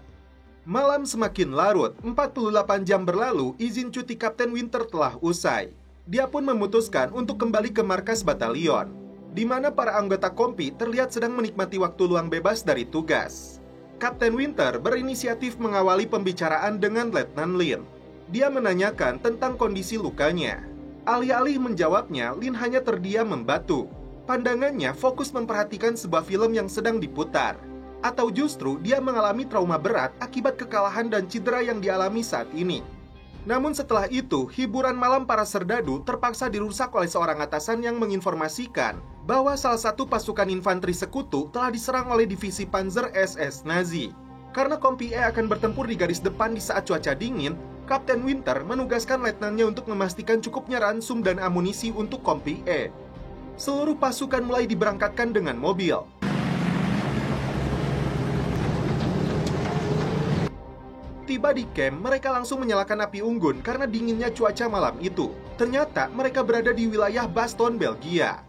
Malam semakin larut, 48 jam berlalu, izin cuti Kapten Winter telah usai. Dia pun memutuskan untuk kembali ke markas batalion, di mana para anggota Kompi terlihat sedang menikmati waktu luang bebas dari tugas. Kapten Winter berinisiatif mengawali pembicaraan dengan Letnan Lin. Dia menanyakan tentang kondisi lukanya. Alih-alih menjawabnya, Lin hanya terdiam membatu. Pandangannya fokus memperhatikan sebuah film yang sedang diputar. Atau justru dia mengalami trauma berat akibat kekalahan dan cedera yang dialami saat ini. Namun setelah itu, hiburan malam para serdadu terpaksa dirusak oleh seorang atasan yang menginformasikan bahwa salah satu pasukan infanteri sekutu telah diserang oleh divisi Panzer SS Nazi. Karena Kompi E akan bertempur di garis depan di saat cuaca dingin, Kapten Winter menugaskan letnannya untuk memastikan cukupnya ransum dan amunisi untuk Kompi E. Seluruh pasukan mulai diberangkatkan dengan mobil. Tiba di camp, mereka langsung menyalakan api unggun karena dinginnya cuaca malam itu. Ternyata mereka berada di wilayah Bastogne, Belgia.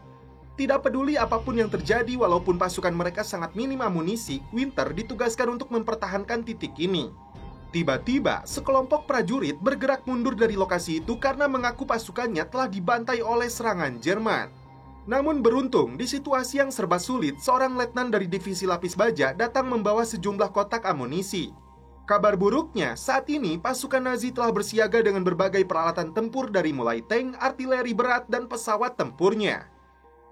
Tidak peduli apapun yang terjadi, walaupun pasukan mereka sangat minim amunisi, Winter ditugaskan untuk mempertahankan titik ini. Tiba-tiba, sekelompok prajurit bergerak mundur dari lokasi itu karena mengaku pasukannya telah dibantai oleh serangan Jerman. Namun beruntung, di situasi yang serba sulit, seorang letnan dari divisi lapis baja datang membawa sejumlah kotak amunisi. Kabar buruknya, saat ini pasukan Nazi telah bersiaga dengan berbagai peralatan tempur dari mulai tank, artileri berat, dan pesawat tempurnya.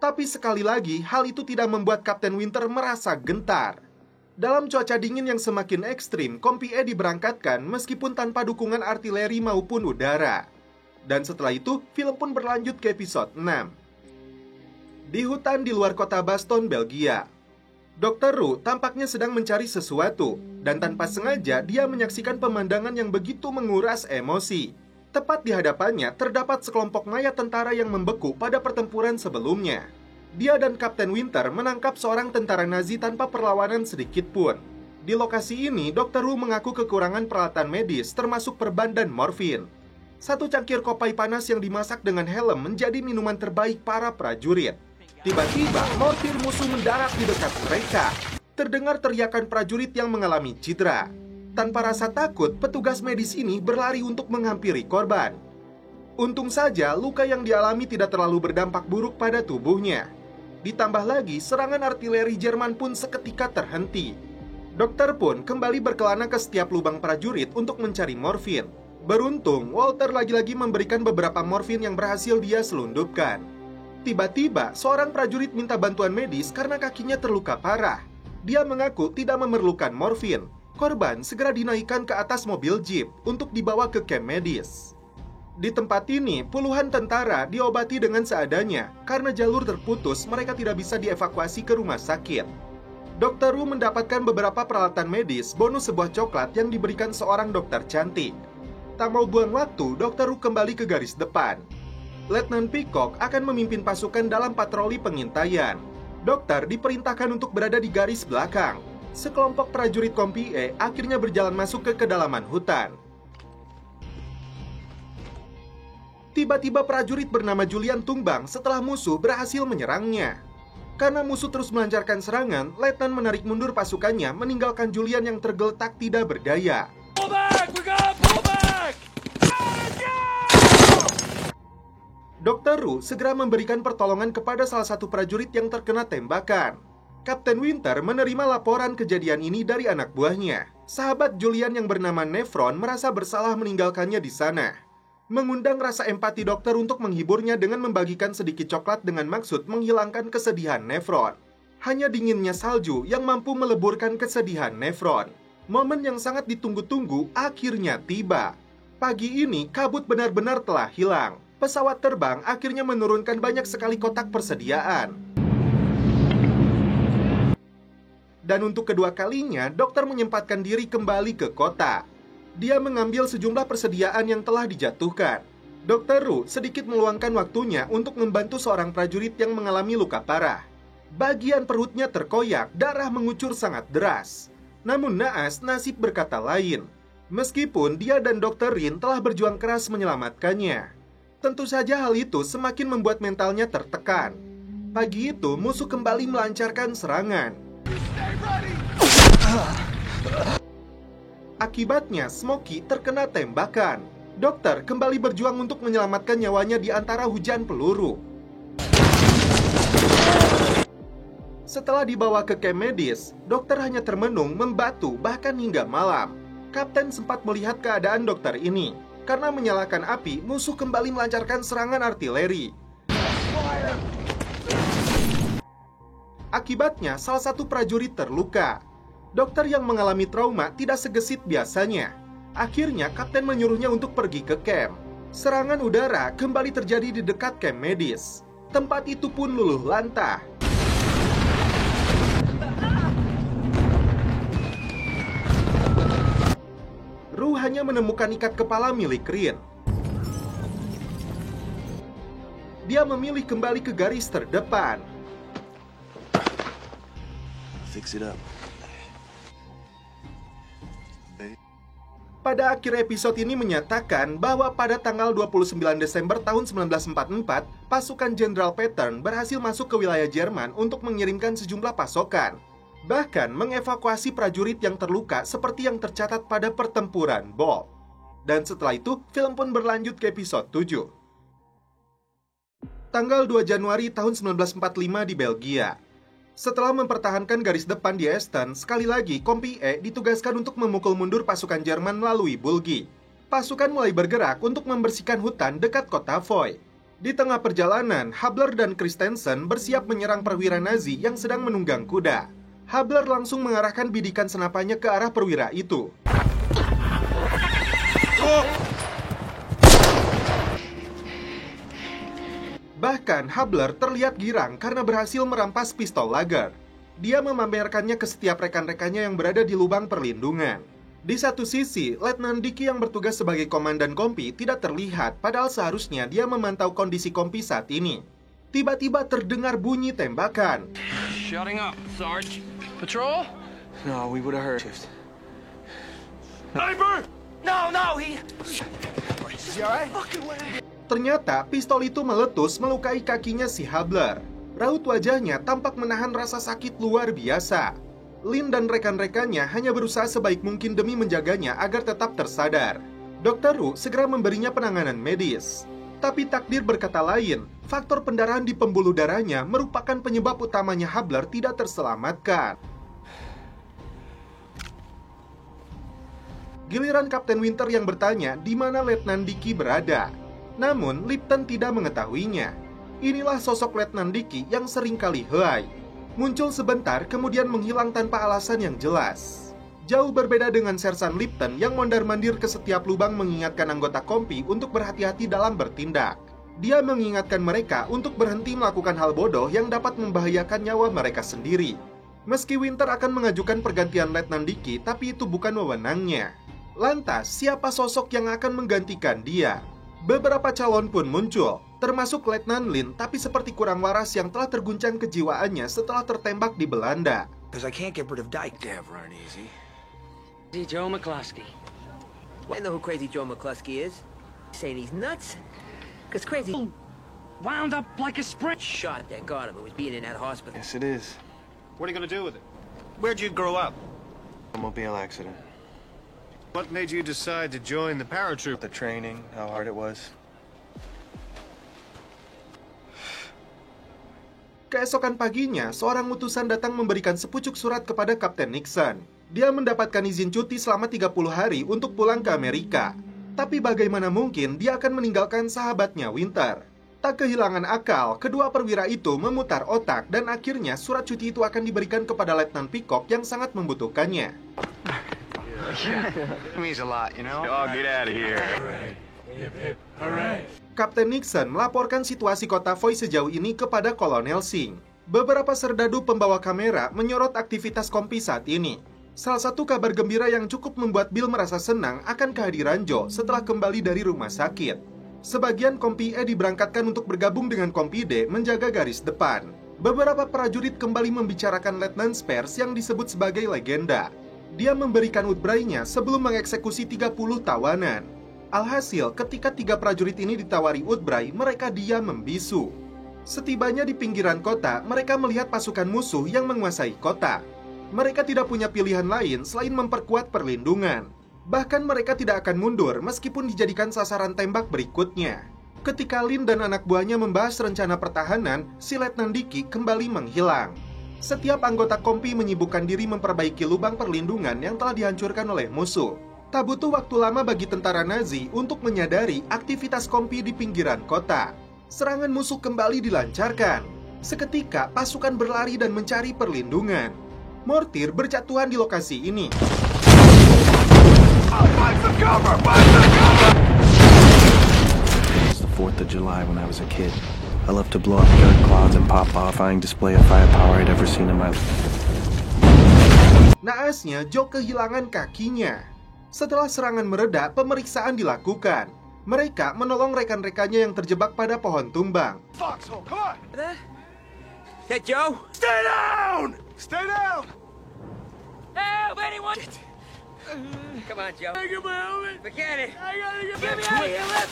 Tapi sekali lagi, hal itu tidak membuat Kapten Winter merasa gentar. Dalam cuaca dingin yang semakin ekstrim, Kompi E diberangkatkan meskipun tanpa dukungan artileri maupun udara. Dan setelah itu, film pun berlanjut ke episode 6. Di hutan di luar kota Bastogne, Belgia, Dr. Ru tampaknya sedang mencari sesuatu, dan tanpa sengaja dia menyaksikan pemandangan yang begitu menguras emosi. Tepat di hadapannya terdapat sekelompok mayat tentara yang membeku pada pertempuran sebelumnya. Dia dan Kapten Winter menangkap seorang tentara Nazi tanpa perlawanan sedikit pun. Di lokasi ini, Dr. Ru mengaku kekurangan peralatan medis termasuk perban dan morfin. Satu cangkir kopai panas yang dimasak dengan helm menjadi minuman terbaik para prajurit. Tiba-tiba, mortir musuh mendarat di dekat mereka. Terdengar teriakan prajurit yang mengalami cedera. Tanpa rasa takut, petugas medis ini berlari untuk menghampiri korban. Untung saja luka yang dialami tidak terlalu berdampak buruk pada tubuhnya. Ditambah lagi, serangan artileri Jerman pun seketika terhenti. Dokter pun kembali berkelana ke setiap lubang prajurit untuk mencari morfin. Beruntung, Walter lagi-lagi memberikan beberapa morfin yang berhasil dia selundupkan. Tiba-tiba, seorang prajurit minta bantuan medis karena kakinya terluka parah. Dia mengaku tidak memerlukan morfin. Korban segera dinaikkan ke atas mobil jeep untuk dibawa ke camp medis. Di tempat ini, puluhan tentara diobati dengan seadanya. Karena jalur terputus, mereka tidak bisa dievakuasi ke rumah sakit. Dr. Wu mendapatkan beberapa peralatan medis bonus sebuah coklat yang diberikan seorang dokter cantik. Tak mau buang waktu, Dr. Wu kembali ke garis depan. Letnan Peacock akan memimpin pasukan dalam patroli pengintaian. Dokter diperintahkan untuk berada di garis belakang. Sekelompok prajurit Kompi E akhirnya berjalan masuk ke kedalaman hutan. Tiba-tiba prajurit bernama Julian tumbang setelah musuh berhasil menyerangnya. Karena musuh terus melancarkan serangan, Letnan menarik mundur pasukannya meninggalkan Julian yang tergeletak tidak berdaya. Pull back! We gotta pull back! Dr. Wu segera memberikan pertolongan kepada salah satu prajurit yang terkena tembakan. Kapten Winter menerima laporan kejadian ini dari anak buahnya. Sahabat Julian yang bernama Nefron merasa bersalah meninggalkannya di sana. Mengundang rasa empati dokter untuk menghiburnya dengan membagikan sedikit coklat dengan maksud menghilangkan kesedihan Nefron. Hanya dinginnya salju yang mampu meleburkan kesedihan Nefron. Momen yang sangat ditunggu-tunggu akhirnya tiba. Pagi ini kabut benar-benar telah hilang. Pesawat terbang akhirnya menurunkan banyak sekali kotak persediaan. Dan untuk kedua kalinya, dokter menyempatkan diri kembali ke kota. Dia mengambil sejumlah persediaan yang telah dijatuhkan. Dr. Wu sedikit meluangkan waktunya untuk membantu seorang prajurit yang mengalami luka parah. Bagian perutnya terkoyak, darah mengucur sangat deras. Namun naas, nasib berkata lain. Meskipun dia dan Dr. Rin telah berjuang keras menyelamatkannya. Tentu saja hal itu semakin membuat mentalnya tertekan. Pagi itu, musuh kembali melancarkan serangan. Akibatnya, Smokey terkena tembakan. Dokter kembali berjuang untuk menyelamatkan nyawanya di antara hujan peluru. Setelah dibawa ke camp medis, dokter hanya termenung, membatu, bahkan hingga malam. Kapten sempat melihat keadaan dokter ini. Karena menyalakan api, musuh kembali melancarkan serangan artileri. Akibatnya, salah satu prajurit terluka. Dokter yang mengalami trauma tidak segesit biasanya. Akhirnya, kapten menyuruhnya untuk pergi ke camp. Serangan udara kembali terjadi di dekat camp medis. Tempat itu pun luluh lantah. Ru hanya menemukan ikat kepala milik Rin. Dia memilih kembali ke garis terdepan. Fix it up. Pada akhir episode ini menyatakan bahwa pada tanggal 29 Desember tahun 1944, pasukan Jenderal Patton berhasil masuk ke wilayah Jerman untuk mengirimkan sejumlah pasokan. Bahkan mengevakuasi prajurit yang terluka seperti yang tercatat pada pertempuran Bulge. Dan setelah itu, film pun berlanjut ke episode 7. Tanggal 2 Januari tahun 1945 di Belgia. Setelah mempertahankan garis depan di Esten, sekali lagi Kompi E ditugaskan untuk memukul mundur pasukan Jerman melalui Bulgi. Pasukan mulai bergerak untuk membersihkan hutan dekat kota Foy. Di tengah perjalanan, Habler dan Christensen bersiap menyerang perwira Nazi yang sedang menunggang kuda. Habler langsung mengarahkan bidikan senapannya ke arah perwira itu. Bahkan Habler terlihat girang karena berhasil merampas pistol Lager. Dia memamerkannya ke setiap rekan-rekannya yang berada di lubang perlindungan. Di satu sisi, Letnan Dicky yang bertugas sebagai komandan Kompi tidak terlihat, padahal seharusnya dia memantau kondisi Kompi saat ini. Tiba-tiba terdengar bunyi tembakan. Shutting up, Sarge. Patrol? No, we would have heard. Sniper! No, he... Is he alright? Ternyata pistol itu meletus melukai kakinya si Habler. Raut wajahnya tampak menahan rasa sakit luar biasa. Lin dan rekan-rekannya hanya berusaha sebaik mungkin demi menjaganya agar tetap tersadar. Dr. Wu segera memberinya penanganan medis. Tapi takdir berkata lain, faktor pendarahan di pembuluh darahnya merupakan penyebab utamanya Habler tidak terselamatkan. Giliran Kapten Winter yang bertanya di mana Letnan Dicky berada. Namun, Lipton tidak mengetahuinya. Inilah sosok Letnan Dicky yang seringkali heuai. Muncul sebentar, kemudian menghilang tanpa alasan yang jelas. Jauh berbeda dengan Sersan Lipton yang mondar-mandir ke setiap lubang mengingatkan anggota kompi untuk berhati-hati dalam bertindak. Dia mengingatkan mereka untuk berhenti melakukan hal bodoh yang dapat membahayakan nyawa mereka sendiri. Meski Winter akan mengajukan pergantian Letnan Dicky, tapi itu bukan wewenangnya. Lantas, siapa sosok yang akan menggantikan dia? Beberapa calon pun muncul, termasuk Letnan Lin, tapi seperti kurang waras yang telah terguncang kejiwaannya setelah tertembak di Belanda. Because I can't get rid of Dyke. Damn, run easy. Joe McCluskey. I know who Crazy Joe McCluskey is. Saying he's nuts? Because Crazy Wound up like a spring. shot that got him and was being in that hospital. Yes, it is. What are you gonna do with it? Where'd you grow up? Automobile accident. What made you decide to join the paratroop? The training, how hard it was. Keesokan paginya, seorang utusan datang memberikan sepucuk surat kepada Kapten Nixon. Dia mendapatkan izin cuti selama 30 hari untuk pulang ke Amerika. Tapi bagaimana mungkin dia akan meninggalkan sahabatnya Winter? Tak kehilangan akal, kedua perwira itu memutar otak dan akhirnya surat cuti itu akan diberikan kepada Letnan Peacock yang sangat membutuhkannya. It means a lot, you know? Oh, get out of here. Kapten Nixon melaporkan situasi kota Foy sejauh ini kepada Kolonel Singh. Beberapa serdadu pembawa kamera menyorot aktivitas kompi saat ini. Salah satu kabar gembira yang cukup membuat Bill merasa senang akan kehadiran Joe setelah kembali dari rumah sakit. Sebagian kompi E diberangkatkan untuk bergabung dengan kompi D menjaga garis depan. Beberapa prajurit kembali membicarakan Letnan Spears yang disebut sebagai legenda. Dia memberikan Woodbury-nya sebelum mengeksekusi 30 tawanan. Alhasil, ketika 3 prajurit ini ditawari Woodbury, mereka diam membisu. Setibanya di pinggiran kota, mereka melihat pasukan musuh yang menguasai kota. Mereka tidak punya pilihan lain selain memperkuat perlindungan. Bahkan mereka tidak akan mundur meskipun dijadikan sasaran tembak berikutnya. Ketika Lin dan anak buahnya membahas rencana pertahanan, si Letnan Dicky kembali menghilang. Setiap anggota kompi menyibukkan diri memperbaiki lubang perlindungan yang telah dihancurkan oleh musuh. Tak butuh waktu lama bagi tentara Nazi untuk menyadari aktivitas kompi di pinggiran kota. Serangan musuh kembali dilancarkan. Seketika pasukan berlari dan mencari perlindungan. Mortir berjatuhan di lokasi ini. It's the 4th of July when I was a kid. I loved to blow up dirt clouds and pop-off-ying display of firepower I'd ever seen in my life. Naasnya, Joe kehilangan kakinya. Setelah serangan mereda, pemeriksaan dilakukan. Mereka menolong rekan-rekannya yang terjebak pada pohon tumbang. Foxhole, come on! Hey, Joe? Stay down! Stay down! Help, anyone! Come on, Joe. I got my helmet. Forget it. I gotta get me out of here.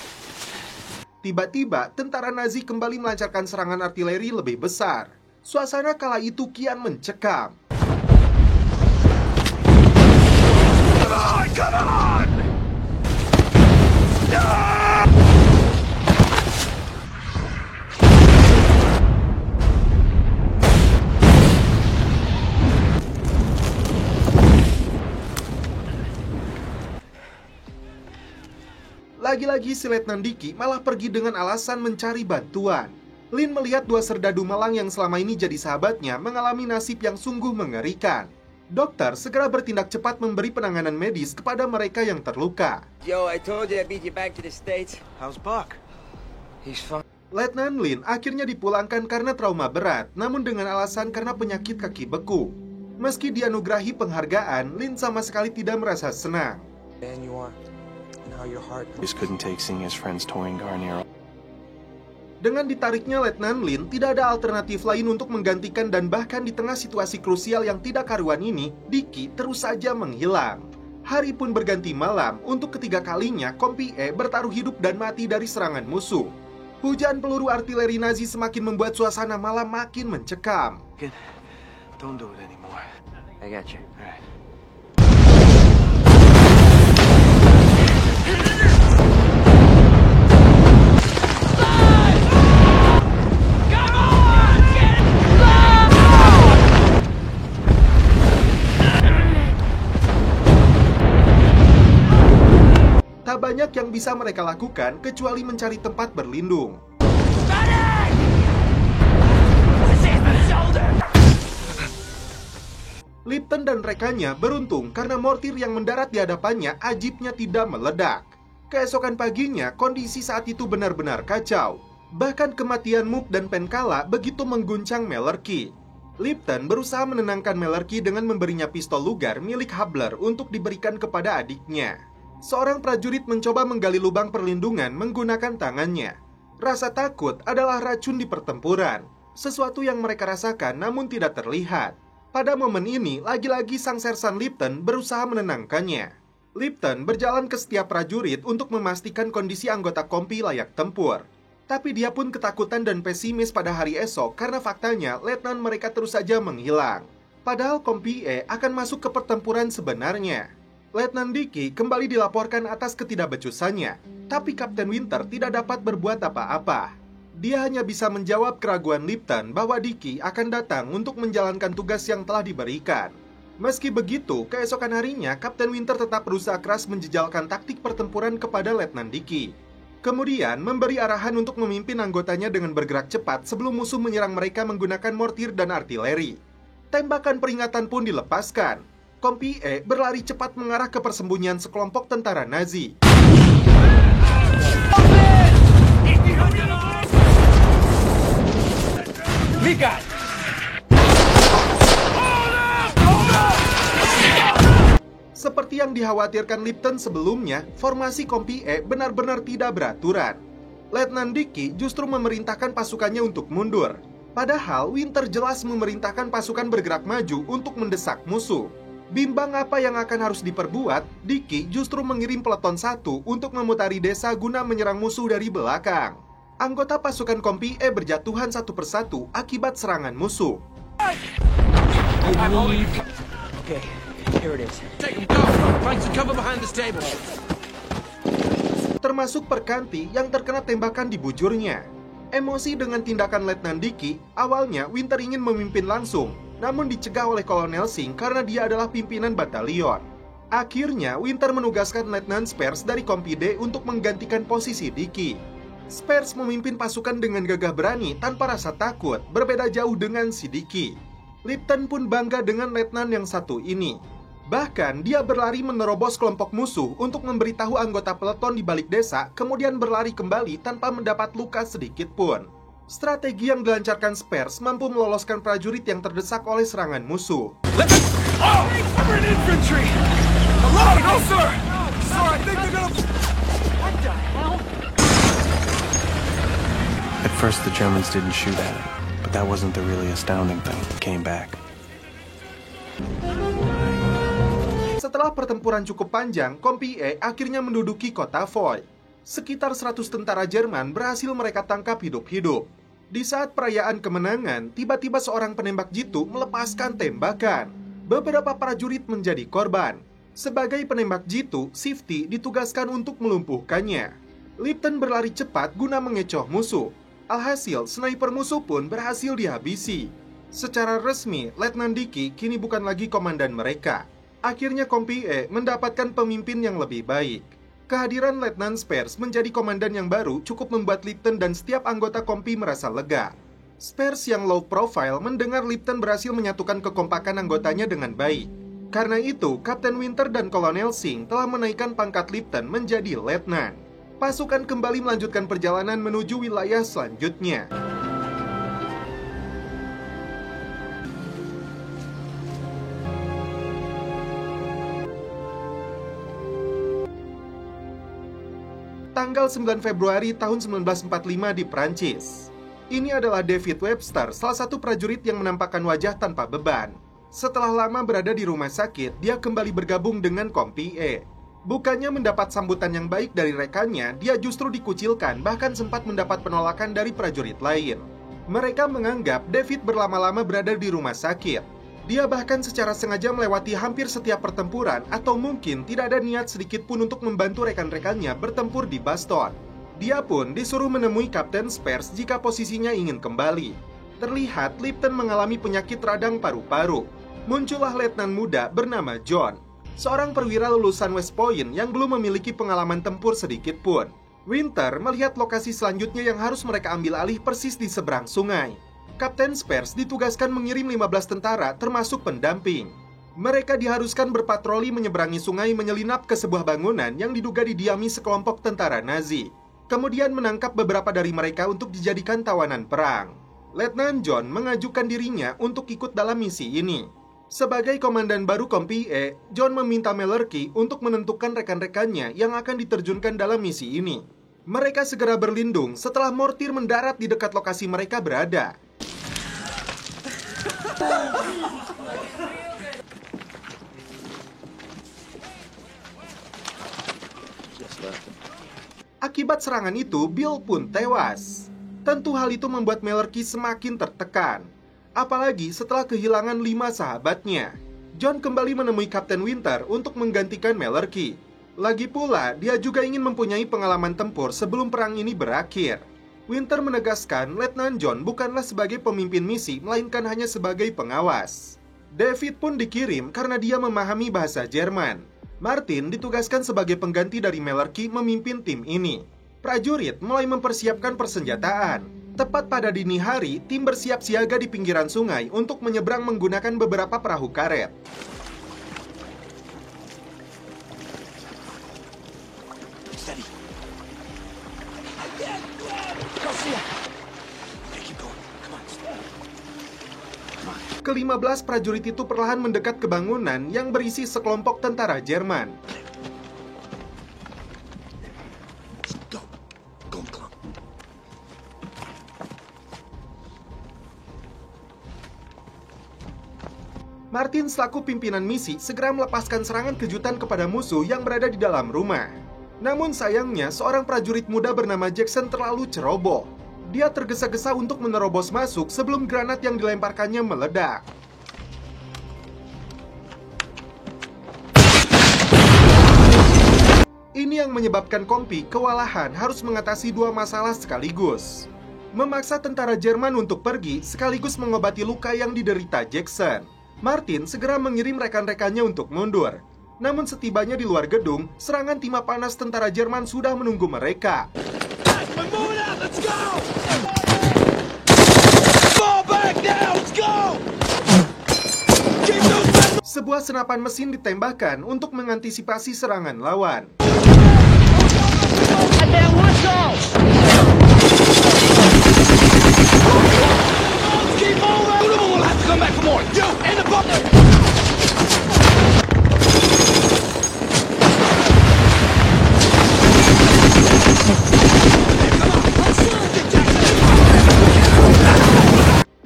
Tiba-tiba, tentara Nazi kembali melancarkan serangan artileri lebih besar. Suasana kala itu kian mencekam. Come on! No! Lagi-lagi si Letnan Dicky malah pergi dengan alasan mencari bantuan. Lin melihat 2 serdadu malang yang selama ini jadi sahabatnya mengalami nasib yang sungguh mengerikan. Dokter segera bertindak cepat memberi penanganan medis kepada mereka yang terluka. Joe, I told you I'd beat you back to the States. How's Buck? He's fine. Letnan Lin akhirnya dipulangkan karena trauma berat, namun dengan alasan karena penyakit kaki beku. Meski dianugerahi penghargaan, Lin sama sekali tidak merasa senang. Man you are. And how your heart... Just couldn't take seeing his friends touring Garnier. Dengan ditariknya Letnan Lin, tidak ada alternatif lain untuk menggantikan dan bahkan di tengah situasi krusial yang tidak karuan ini, Dicky terus saja menghilang. Hari pun berganti malam, untuk ketiga kalinya Kompi E bertaruh hidup dan mati dari serangan musuh. Hujan peluru artileri Nazi semakin membuat suasana malam makin mencekam. Don't do it anymore. I got you. All right. banyak yang bisa mereka lakukan kecuali mencari tempat berlindung. Lipton dan rekannya beruntung karena mortir yang mendarat di hadapannya ajibnya tidak meledak. Keesokan paginya, kondisi saat itu benar-benar kacau. Bahkan kematian Mook dan Penkala begitu mengguncang Malarkey. Lipton berusaha menenangkan Malarkey dengan memberinya pistol lugar milik Hubler untuk diberikan kepada adiknya. Seorang prajurit mencoba menggali lubang perlindungan menggunakan tangannya. Rasa takut adalah racun di pertempuran, sesuatu yang mereka rasakan namun tidak terlihat. Pada momen ini, lagi-lagi sang sersan Lipton berusaha menenangkannya. Lipton berjalan ke setiap prajurit untuk memastikan kondisi anggota kompi layak tempur. Tapi dia pun ketakutan dan pesimis pada hari esok karena faktanya letnan mereka terus saja menghilang. Padahal kompi E akan masuk ke pertempuran sebenarnya. Letnan Dickey kembali dilaporkan atas ketidakbecusannya, tapi Kapten Winter tidak dapat berbuat apa-apa. Dia hanya bisa menjawab keraguan Lipton bahwa Dickey akan datang untuk menjalankan tugas yang telah diberikan. Meski begitu, keesokan harinya Kapten Winter tetap berusaha keras menjejalkan taktik pertempuran kepada Letnan Dickey. Kemudian memberi arahan untuk memimpin anggotanya dengan bergerak cepat sebelum musuh menyerang mereka menggunakan mortir dan artileri. Tembakan peringatan pun dilepaskan. Kompi E berlari cepat mengarah ke persembunyian sekelompok tentara Nazi. Seperti yang dikhawatirkan Lipton sebelumnya, formasi kompi E benar-benar tidak beraturan. Letnan Dickey justru memerintahkan pasukannya untuk mundur. Padahal Winter jelas memerintahkan pasukan bergerak maju untuk mendesak musuh. Bimbang apa yang akan harus diperbuat, Dickey justru mengirim peleton 1 untuk memutari desa guna menyerang musuh dari belakang. Anggota pasukan kompi E berjatuhan satu persatu akibat serangan musuh. Termasuk Perkanti yang terkena tembakan di bujurnya. Emosi dengan tindakan Letnan Dickey, awalnya Winter ingin memimpin langsung, namun dicegah oleh Kolonel Singh karena dia adalah pimpinan batalion. Akhirnya, Winter menugaskan Letnan Spears dari Kompi D untuk menggantikan posisi Dickey. Spears memimpin pasukan dengan gagah berani tanpa rasa takut, berbeda jauh dengan si Dickey. Lipton pun bangga dengan letnan yang satu ini. Bahkan, dia berlari menerobos kelompok musuh untuk memberitahu anggota peleton di balik desa, kemudian berlari kembali tanpa mendapat luka sedikit pun. Strategi yang dilancarkan Spears mampu meloloskan prajurit yang terdesak oleh serangan musuh. At first the Germans didn't shoot at it, but that wasn't the really astounding thing. It came back. Setelah pertempuran cukup panjang, Kompi E akhirnya menduduki kota Foy. Sekitar 100 tentara Jerman berhasil mereka tangkap hidup-hidup. Di saat perayaan kemenangan, tiba-tiba seorang penembak jitu melepaskan tembakan. Beberapa prajurit menjadi korban. Sebagai penembak jitu, Sifty ditugaskan untuk melumpuhkannya. Lipton berlari cepat guna mengecoh musuh. Alhasil, sniper musuh pun berhasil dihabisi. Secara resmi, Letnan Dickey kini bukan lagi komandan mereka. Akhirnya Kompi E mendapatkan pemimpin yang lebih baik. Kehadiran Letnan Spears menjadi komandan yang baru cukup membuat Lipton dan setiap anggota Kompi merasa lega. Spears yang low profile mendengar Lipton berhasil menyatukan kekompakan anggotanya dengan baik. Karena itu, Kapten Winter dan Kolonel Singh telah menaikkan pangkat Lipton menjadi letnan. Pasukan kembali melanjutkan perjalanan menuju wilayah selanjutnya. Tanggal 9 Februari tahun 1945 di Prancis. Ini adalah David Webster, salah satu prajurit yang menampakkan wajah tanpa beban. Setelah lama berada di rumah sakit, dia kembali bergabung dengan Kompi E. Bukannya mendapat sambutan yang baik dari rekannya, dia justru dikucilkan, bahkan sempat mendapat penolakan dari prajurit lain. Mereka menganggap David berlama-lama berada di rumah sakit. Dia bahkan secara sengaja melewati hampir setiap pertempuran, atau mungkin tidak ada niat sedikit pun untuk membantu rekan-rekannya bertempur di Baston. Dia pun disuruh menemui Kapten Spears jika posisinya ingin kembali. Terlihat Lipton mengalami penyakit radang paru-paru. Muncullah letnan muda bernama John. seorang perwira lulusan West Point yang belum memiliki pengalaman tempur sedikit pun. Winter melihat lokasi selanjutnya yang harus mereka ambil alih persis di seberang sungai. Kapten Spears ditugaskan mengirim 15 tentara termasuk pendamping. Mereka diharuskan berpatroli menyeberangi sungai menyelinap ke sebuah bangunan yang diduga didiami sekelompok tentara Nazi. Kemudian menangkap beberapa dari mereka untuk dijadikan tawanan perang. Letnan John mengajukan dirinya untuk ikut dalam misi ini. Sebagai komandan baru Kompi E, John meminta Malarkey untuk menentukan rekan-rekannya yang akan diterjunkan dalam misi ini. Mereka segera berlindung setelah mortir mendarat di dekat lokasi mereka berada. Akibat serangan itu, Bill pun tewas. Tentu hal itu membuat Malarkey semakin tertekan. Apalagi setelah kehilangan 5 sahabatnya. John kembali menemui Kapten Winter untuk menggantikan Malarkey. Lagi pula, dia juga ingin mempunyai pengalaman tempur sebelum perang ini berakhir. Winter menegaskan Letnan John bukanlah sebagai pemimpin misi, melainkan hanya sebagai pengawas. David pun dikirim karena dia memahami bahasa Jerman. Martin ditugaskan sebagai pengganti dari Malarkey memimpin tim ini. Prajurit mulai mempersiapkan persenjataan. Tepat pada dini hari, tim bersiap siaga di pinggiran sungai untuk menyeberang menggunakan beberapa perahu karet. Ke-15 prajurit itu perlahan mendekat ke bangunan yang berisi sekelompok tentara Jerman. Martin selaku pimpinan misi segera melepaskan serangan kejutan kepada musuh yang berada di dalam rumah. Namun sayangnya seorang prajurit muda bernama Jackson terlalu ceroboh. Dia tergesa-gesa untuk menerobos masuk sebelum granat yang dilemparkannya meledak. Ini yang menyebabkan Kompi kewalahan harus mengatasi 2 masalah sekaligus. Memaksa tentara Jerman untuk pergi sekaligus mengobati luka yang diderita Jackson. Martin segera mengirim rekan-rekannya untuk mundur. Namun setibanya di luar gedung, serangan timah panas tentara Jerman sudah menunggu mereka. Sebuah senapan mesin ditembakkan untuk mengantisipasi serangan lawan.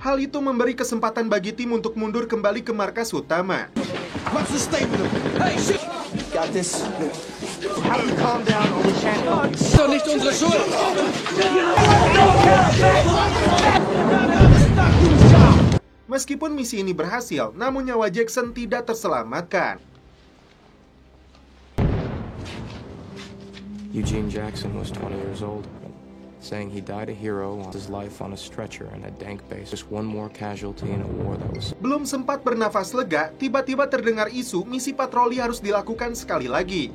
Hal itu memberi kesempatan bagi tim untuk mundur kembali ke markas utama. Meskipun misi ini berhasil, namun nyawa Jackson tidak terselamatkan. Eugene Jackson was 20 years old, saying he died a hero, lost his life on a stretcher in a dank base. Just one more casualty in a war that was... Belum sempat bernafas lega, tiba-tiba terdengar isu misi patroli harus dilakukan sekali lagi.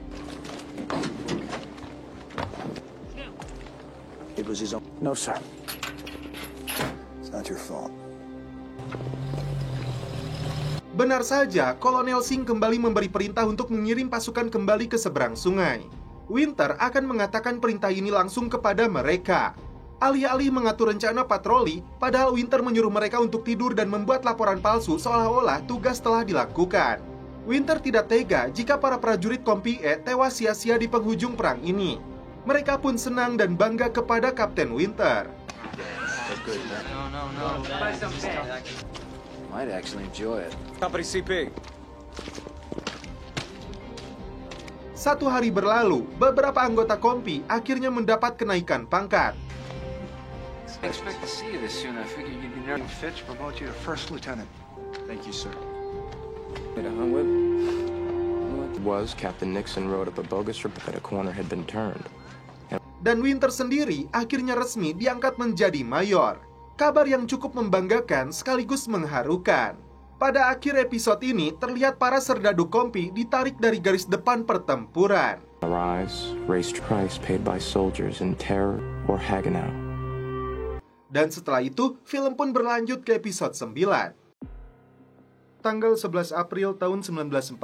It was his own. No, sir. It's not your fault. Benar saja, Kolonel Singh kembali memberi perintah untuk mengirim pasukan kembali ke seberang sungai. Winter akan mengatakan perintah ini langsung kepada mereka. Alih-alih mengatur rencana patroli, padahal Winter menyuruh mereka untuk tidur dan membuat laporan palsu seolah-olah tugas telah dilakukan. Winter tidak tega jika para prajurit Kompi E tewas sia-sia di penghujung perang ini. Mereka pun senang dan bangga kepada Kapten Winter. Might actually enjoy it. Company CP. Satu hari berlalu, beberapa anggota Kompi akhirnya mendapat kenaikan pangkat. I expect to see you this soon. I figured you'd be near Fitch promote you to first lieutenant. Thank you, sir. Was Captain Nixon wrote up a bogus report that a corner had been turned. Dan Winter sendiri akhirnya resmi diangkat menjadi mayor. Kabar yang cukup membanggakan sekaligus mengharukan. Pada akhir episode ini, terlihat para serdadu Kompi ditarik dari garis depan pertempuran. Arise, race price paid by soldiers in Terror or Hagenau. Dan setelah itu, film pun berlanjut ke episode 9. Tanggal 11 April tahun 1945,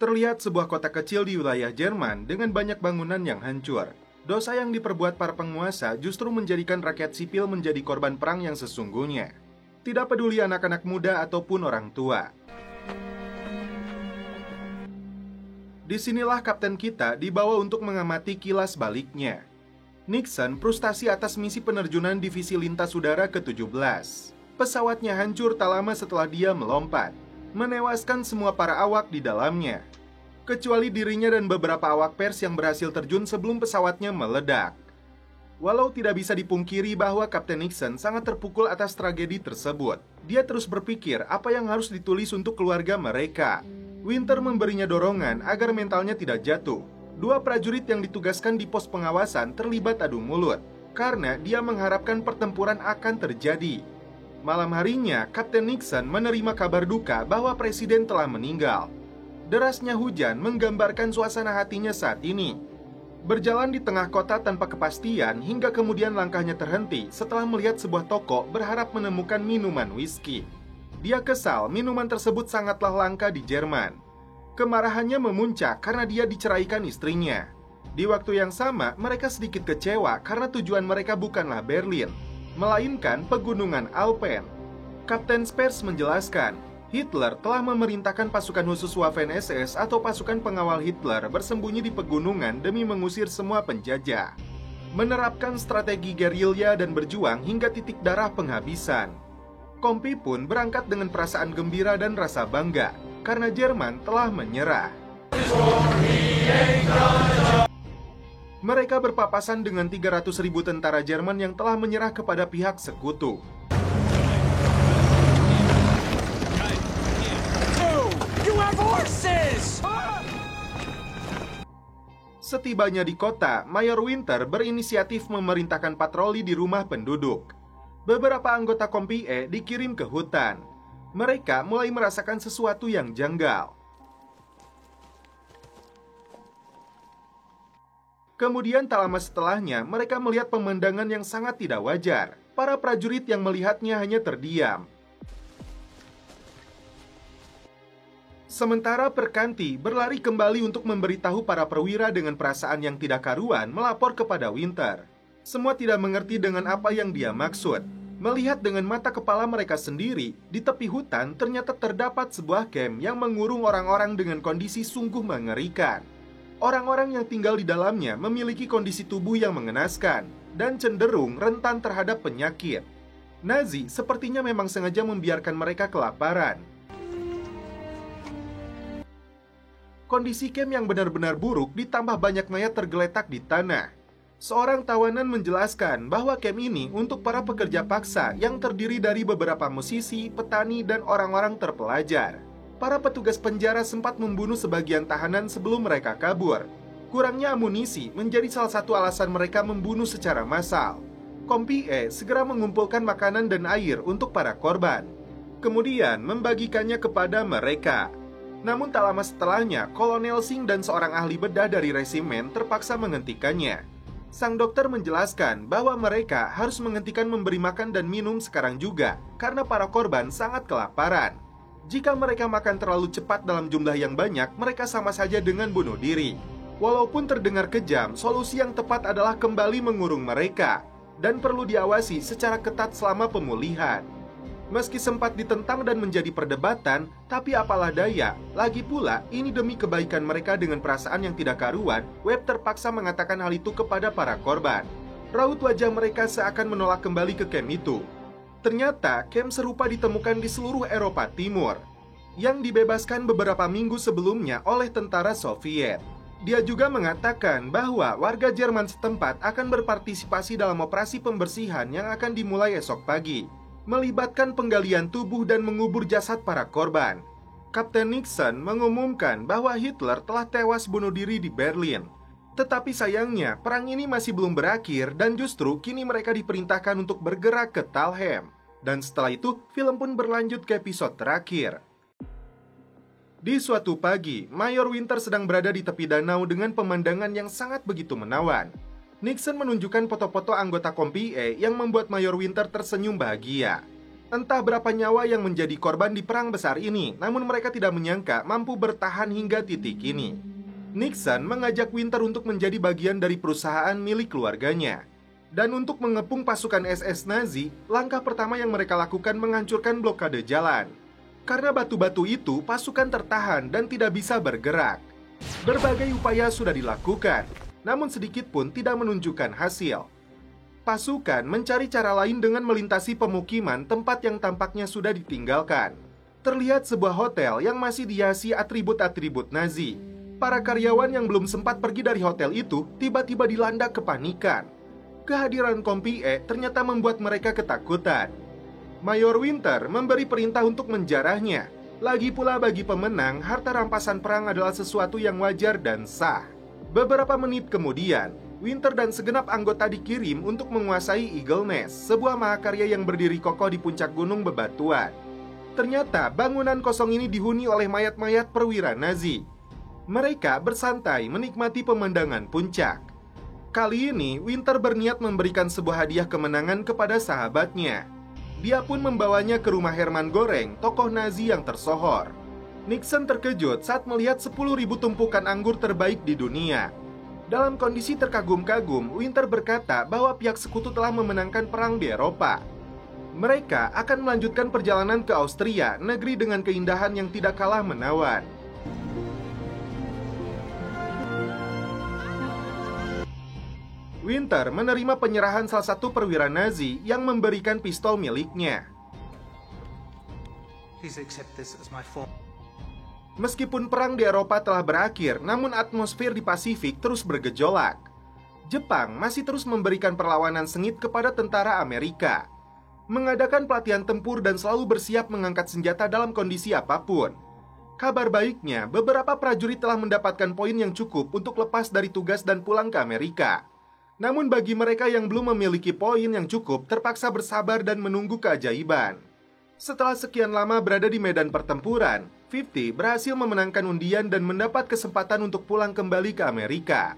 terlihat sebuah kota kecil di wilayah Jerman dengan banyak bangunan yang hancur. Dosa yang diperbuat para penguasa justru menjadikan rakyat sipil menjadi korban perang yang sesungguhnya. Tidak peduli anak-anak muda ataupun orang tua. Disinilah kapten kita dibawa untuk mengamati kilas baliknya. Nixon frustasi atas misi penerjunan divisi lintas udara ke-17. Pesawatnya hancur tak lama setelah dia melompat, menewaskan semua para awak di dalamnya, kecuali dirinya dan beberapa awak pers yang berhasil terjun sebelum pesawatnya meledak. Walau tidak bisa dipungkiri bahwa Kapten Nixon sangat terpukul atas tragedi tersebut, dia terus berpikir apa yang harus ditulis untuk keluarga mereka. Winter memberinya dorongan agar mentalnya tidak jatuh. Dua prajurit yang ditugaskan di pos pengawasan terlibat adu mulut, karena dia mengharapkan pertempuran akan terjadi. Malam harinya, Kapten Nixon menerima kabar duka bahwa presiden telah meninggal. Derasnya hujan menggambarkan suasana hatinya saat ini. Berjalan di tengah kota tanpa kepastian hingga kemudian langkahnya terhenti setelah melihat sebuah toko berharap menemukan minuman whisky. Dia kesal minuman tersebut sangatlah langka di Jerman. Kemarahannya memuncak karena dia diceraikan istrinya. Di waktu yang sama, mereka sedikit kecewa karena tujuan mereka bukanlah Berlin, melainkan pegunungan Alpen. Kapten Spears menjelaskan, Hitler telah memerintahkan pasukan khusus Waffen-SS atau pasukan pengawal Hitler bersembunyi di pegunungan demi mengusir semua penjajah, menerapkan strategi gerilya dan berjuang hingga titik darah penghabisan. Kompi pun berangkat dengan perasaan gembira dan rasa bangga karena Jerman telah menyerah. Mereka berpapasan dengan 300.000 tentara Jerman yang telah menyerah kepada pihak sekutu. Setibanya di kota, Mayor Winter berinisiatif memerintahkan patroli di rumah penduduk. Beberapa anggota Kompi E dikirim ke hutan. Mereka mulai merasakan sesuatu yang janggal. Kemudian tak lama setelahnya, mereka melihat pemandangan yang sangat tidak wajar. Para prajurit yang melihatnya hanya terdiam. Sementara Perkanti berlari kembali untuk memberitahu para perwira dengan perasaan yang tidak karuan melapor kepada Winter. Semua tidak mengerti dengan apa yang dia maksud. Melihat dengan mata kepala mereka sendiri, di tepi hutan ternyata terdapat sebuah camp yang mengurung orang-orang dengan kondisi sungguh mengerikan. Orang-orang yang tinggal di dalamnya memiliki kondisi tubuh yang mengenaskan dan cenderung rentan terhadap penyakit. Nazi sepertinya memang sengaja membiarkan mereka kelaparan. Kondisi camp yang benar-benar buruk ditambah banyak mayat tergeletak di tanah. Seorang tawanan menjelaskan bahwa camp ini untuk para pekerja paksa yang terdiri dari beberapa musisi, petani, dan orang-orang terpelajar. Para petugas penjara sempat membunuh sebagian tahanan sebelum mereka kabur. Kurangnya amunisi menjadi salah satu alasan mereka membunuh secara massal. Kompi E segera mengumpulkan makanan dan air untuk para korban, kemudian membagikannya kepada mereka. Namun tak lama setelahnya, Kolonel Singh dan seorang ahli bedah dari resimen terpaksa menghentikannya. Sang dokter menjelaskan bahwa mereka harus menghentikan memberi makan dan minum sekarang juga karena para korban sangat kelaparan. Jika mereka makan terlalu cepat dalam jumlah yang banyak, mereka sama saja dengan bunuh diri. Walaupun terdengar kejam, solusi yang tepat adalah kembali mengurung mereka dan perlu diawasi secara ketat selama pemulihan. Meski sempat ditentang dan menjadi perdebatan, tapi apalah daya. Lagi pula, ini demi kebaikan mereka dengan perasaan yang tidak karuan, Webb terpaksa mengatakan hal itu kepada para korban. Raut wajah mereka seakan menolak kembali ke camp itu. Ternyata, camp serupa ditemukan di seluruh Eropa Timur, yang dibebaskan beberapa minggu sebelumnya oleh tentara Soviet. Dia juga mengatakan bahwa warga Jerman setempat akan berpartisipasi dalam operasi pembersihan yang akan dimulai esok pagi, melibatkan penggalian tubuh dan mengubur jasad para korban. Kapten Nixon mengumumkan bahwa Hitler telah tewas bunuh diri di Berlin. Tetapi sayangnya, perang ini masih belum berakhir dan justru kini mereka diperintahkan untuk bergerak ke Thalheim. Dan setelah itu, film pun berlanjut ke episode terakhir. Di suatu pagi, Mayor Winter sedang berada di tepi danau dengan pemandangan yang sangat begitu menawan. Nixon menunjukkan foto-foto anggota Kompi E yang membuat Mayor Winter tersenyum bahagia. Entah berapa nyawa yang menjadi korban di perang besar ini, namun mereka tidak menyangka mampu bertahan hingga titik ini. Nixon mengajak Winter untuk menjadi bagian dari perusahaan milik keluarganya. Dan untuk mengepung pasukan SS Nazi, langkah pertama yang mereka lakukan menghancurkan blokade jalan. Karena batu-batu itu, pasukan tertahan dan tidak bisa bergerak. Berbagai upaya sudah dilakukan, namun sedikit pun tidak menunjukkan hasil. Pasukan mencari cara lain dengan melintasi pemukiman tempat yang tampaknya sudah ditinggalkan. Terlihat sebuah hotel yang masih dihiasi atribut-atribut Nazi. Para karyawan yang belum sempat pergi dari hotel itu tiba-tiba dilanda kepanikan. Kehadiran Kompi E ternyata membuat mereka ketakutan. Mayor Winter memberi perintah untuk menjarahnya. Lagi pula bagi pemenang, harta rampasan perang adalah sesuatu yang wajar dan sah. Beberapa menit kemudian, Winter dan segenap anggota dikirim untuk menguasai Eagle Nest, sebuah mahakarya yang berdiri kokoh di puncak gunung bebatuan. Ternyata bangunan kosong ini dihuni oleh mayat-mayat perwira Nazi. Mereka bersantai menikmati pemandangan puncak. Kali ini, Winter berniat memberikan sebuah hadiah kemenangan kepada sahabatnya. Dia pun membawanya ke rumah Hermann Göring, tokoh Nazi yang tersohor. Nixon terkejut saat melihat 10.000 tumpukan anggur terbaik di dunia. Dalam kondisi terkagum-kagum, Winter berkata bahwa pihak sekutu telah memenangkan perang di Eropa. Mereka akan melanjutkan perjalanan ke Austria, negeri dengan keindahan yang tidak kalah menawan. Winter menerima penyerahan salah satu perwira Nazi yang memberikan pistol miliknya. Meskipun perang di Eropa telah berakhir, namun atmosfer di Pasifik terus bergejolak. Jepang masih terus memberikan perlawanan sengit kepada tentara Amerika, mengadakan pelatihan tempur dan selalu bersiap mengangkat senjata dalam kondisi apapun. Kabar baiknya, beberapa prajurit telah mendapatkan poin yang cukup untuk lepas dari tugas dan pulang ke Amerika. Namun bagi mereka yang belum memiliki poin yang cukup, terpaksa bersabar dan menunggu keajaiban. Setelah sekian lama berada di medan pertempuran, 50 berhasil memenangkan undian dan mendapat kesempatan untuk pulang kembali ke Amerika.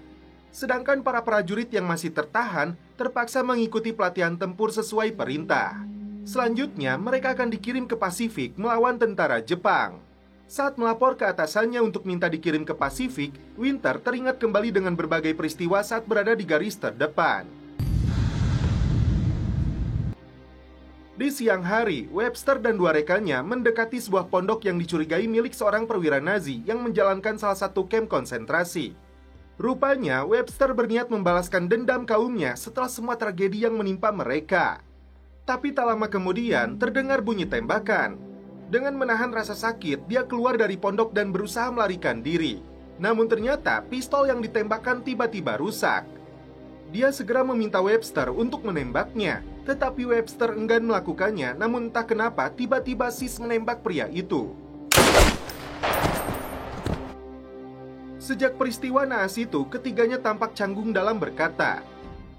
Sedangkan para prajurit yang masih tertahan, terpaksa mengikuti pelatihan tempur sesuai perintah. Selanjutnya, mereka akan dikirim ke Pasifik melawan tentara Jepang. Saat melapor ke atasannya untuk minta dikirim ke Pasifik, Winter teringat kembali dengan berbagai peristiwa saat berada di garis terdepan. Di siang hari, Webster dan dua rekannya mendekati sebuah pondok yang dicurigai milik seorang perwira Nazi yang menjalankan salah satu kamp konsentrasi. Rupanya, Webster berniat membalaskan dendam kaumnya setelah semua tragedi yang menimpa mereka. Tapi tak lama kemudian, terdengar bunyi tembakan. Dengan menahan rasa sakit, dia keluar dari pondok dan berusaha melarikan diri. Namun ternyata pistol yang ditembakkan tiba-tiba rusak. Dia segera meminta Webster untuk menembaknya, tetapi Webster enggan melakukannya. Namun entah kenapa tiba-tiba Sis menembak pria itu. Sejak peristiwa naas itu, ketiganya tampak canggung dalam berkata.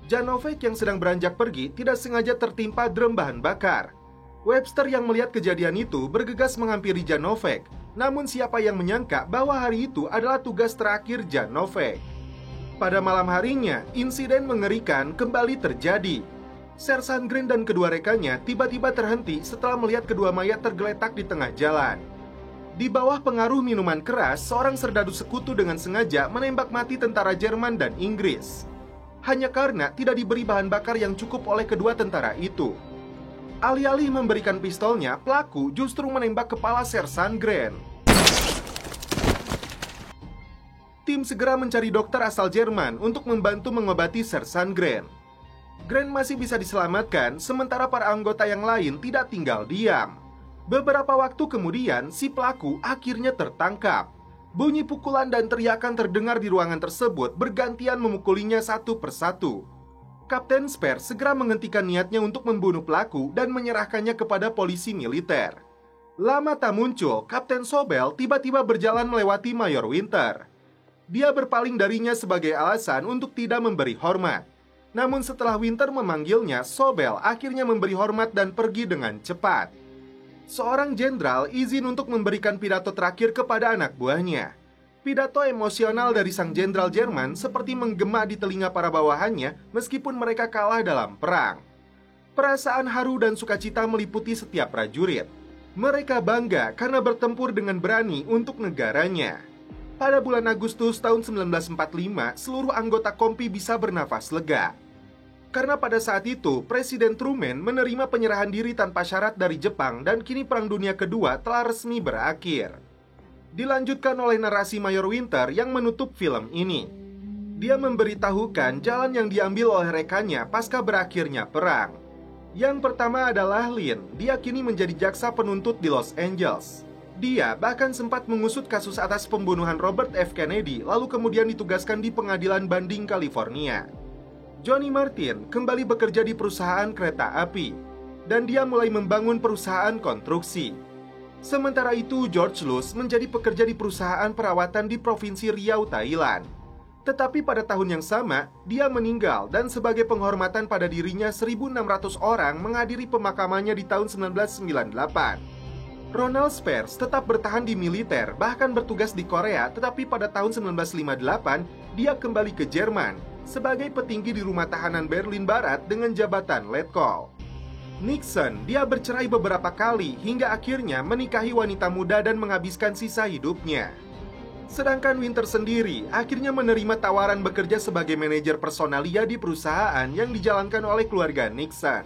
Janovek yang sedang beranjak pergi tidak sengaja tertimpa drum bahan bakar. Webster yang melihat kejadian itu bergegas menghampiri Janovek. Namun siapa yang menyangka bahwa hari itu adalah tugas terakhir Janovek. Pada malam harinya, insiden mengerikan kembali terjadi. Sersan Green dan kedua rekannya tiba-tiba terhenti setelah melihat kedua mayat tergeletak di tengah jalan. Di bawah pengaruh minuman keras, seorang serdadu sekutu dengan sengaja menembak mati tentara Jerman dan Inggris. Hanya karena tidak diberi bahan bakar yang cukup oleh kedua tentara itu. Alih-alih memberikan pistolnya, pelaku justru menembak kepala Sersan Green. Tim segera mencari dokter asal Jerman untuk membantu mengobati Sersan Green. Green masih bisa diselamatkan, sementara para anggota yang lain tidak tinggal diam. Beberapa waktu kemudian, si pelaku akhirnya tertangkap. Bunyi pukulan dan teriakan terdengar di ruangan tersebut, bergantian memukulinya satu persatu. Kapten Speer segera menghentikan niatnya untuk membunuh pelaku dan menyerahkannya kepada polisi militer. Lama tak muncul, Kapten Sobel tiba-tiba berjalan melewati Mayor Winter. Dia berpaling darinya sebagai alasan untuk tidak memberi hormat. Namun setelah Winter memanggilnya, Sobel akhirnya memberi hormat dan pergi dengan cepat. Seorang jenderal izin untuk memberikan pidato terakhir kepada anak buahnya. Pidato emosional dari sang jenderal Jerman seperti menggema di telinga para bawahannya meskipun mereka kalah dalam perang. Perasaan haru dan sukacita meliputi setiap prajurit. Mereka bangga karena bertempur dengan berani untuk negaranya. Pada bulan Agustus tahun 1945, seluruh anggota Kompi bisa bernafas lega. Karena pada saat itu, Presiden Truman menerima penyerahan diri tanpa syarat dari Jepang dan kini Perang Dunia Kedua telah resmi berakhir. Dilanjutkan oleh narasi Mayor Winter yang menutup film ini. Dia memberitahukan jalan yang diambil oleh rekannya pasca berakhirnya perang. Yang pertama adalah Lin, dia kini menjadi jaksa penuntut di Los Angeles. Dia bahkan sempat mengusut kasus atas pembunuhan Robert F. Kennedy, lalu kemudian ditugaskan di pengadilan banding California. Johnny Martin kembali bekerja di perusahaan kereta api, dan dia mulai membangun perusahaan konstruksi. Sementara itu, George Luz menjadi pekerja di perusahaan perawatan di Provinsi Riau, Thailand. Tetapi pada tahun yang sama, dia meninggal dan sebagai penghormatan pada dirinya 1.600 orang menghadiri pemakamannya di tahun 1998. Ronald Spears tetap bertahan di militer, bahkan bertugas di Korea, tetapi pada tahun 1958, dia kembali ke Jerman sebagai petinggi di rumah tahanan Berlin Barat dengan jabatan Letkol. Nixon, dia bercerai beberapa kali hingga akhirnya menikahi wanita muda dan menghabiskan sisa hidupnya. Sedangkan Winter sendiri akhirnya menerima tawaran bekerja sebagai manajer personalia di perusahaan yang dijalankan oleh keluarga Nixon.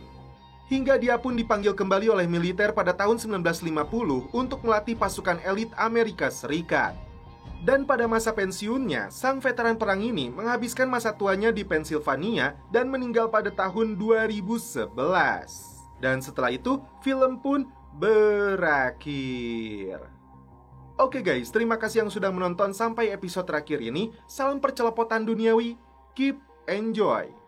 Hingga dia pun dipanggil kembali oleh militer pada tahun 1950 untuk melatih pasukan elit Amerika Serikat. Dan pada masa pensiunnya, sang veteran perang ini menghabiskan masa tuanya di Pennsylvania dan meninggal pada tahun 2011. Dan setelah itu, film pun berakhir. Oke guys, terima kasih yang sudah menonton sampai episode terakhir ini. Salam percelopotan duniawi, keep enjoy.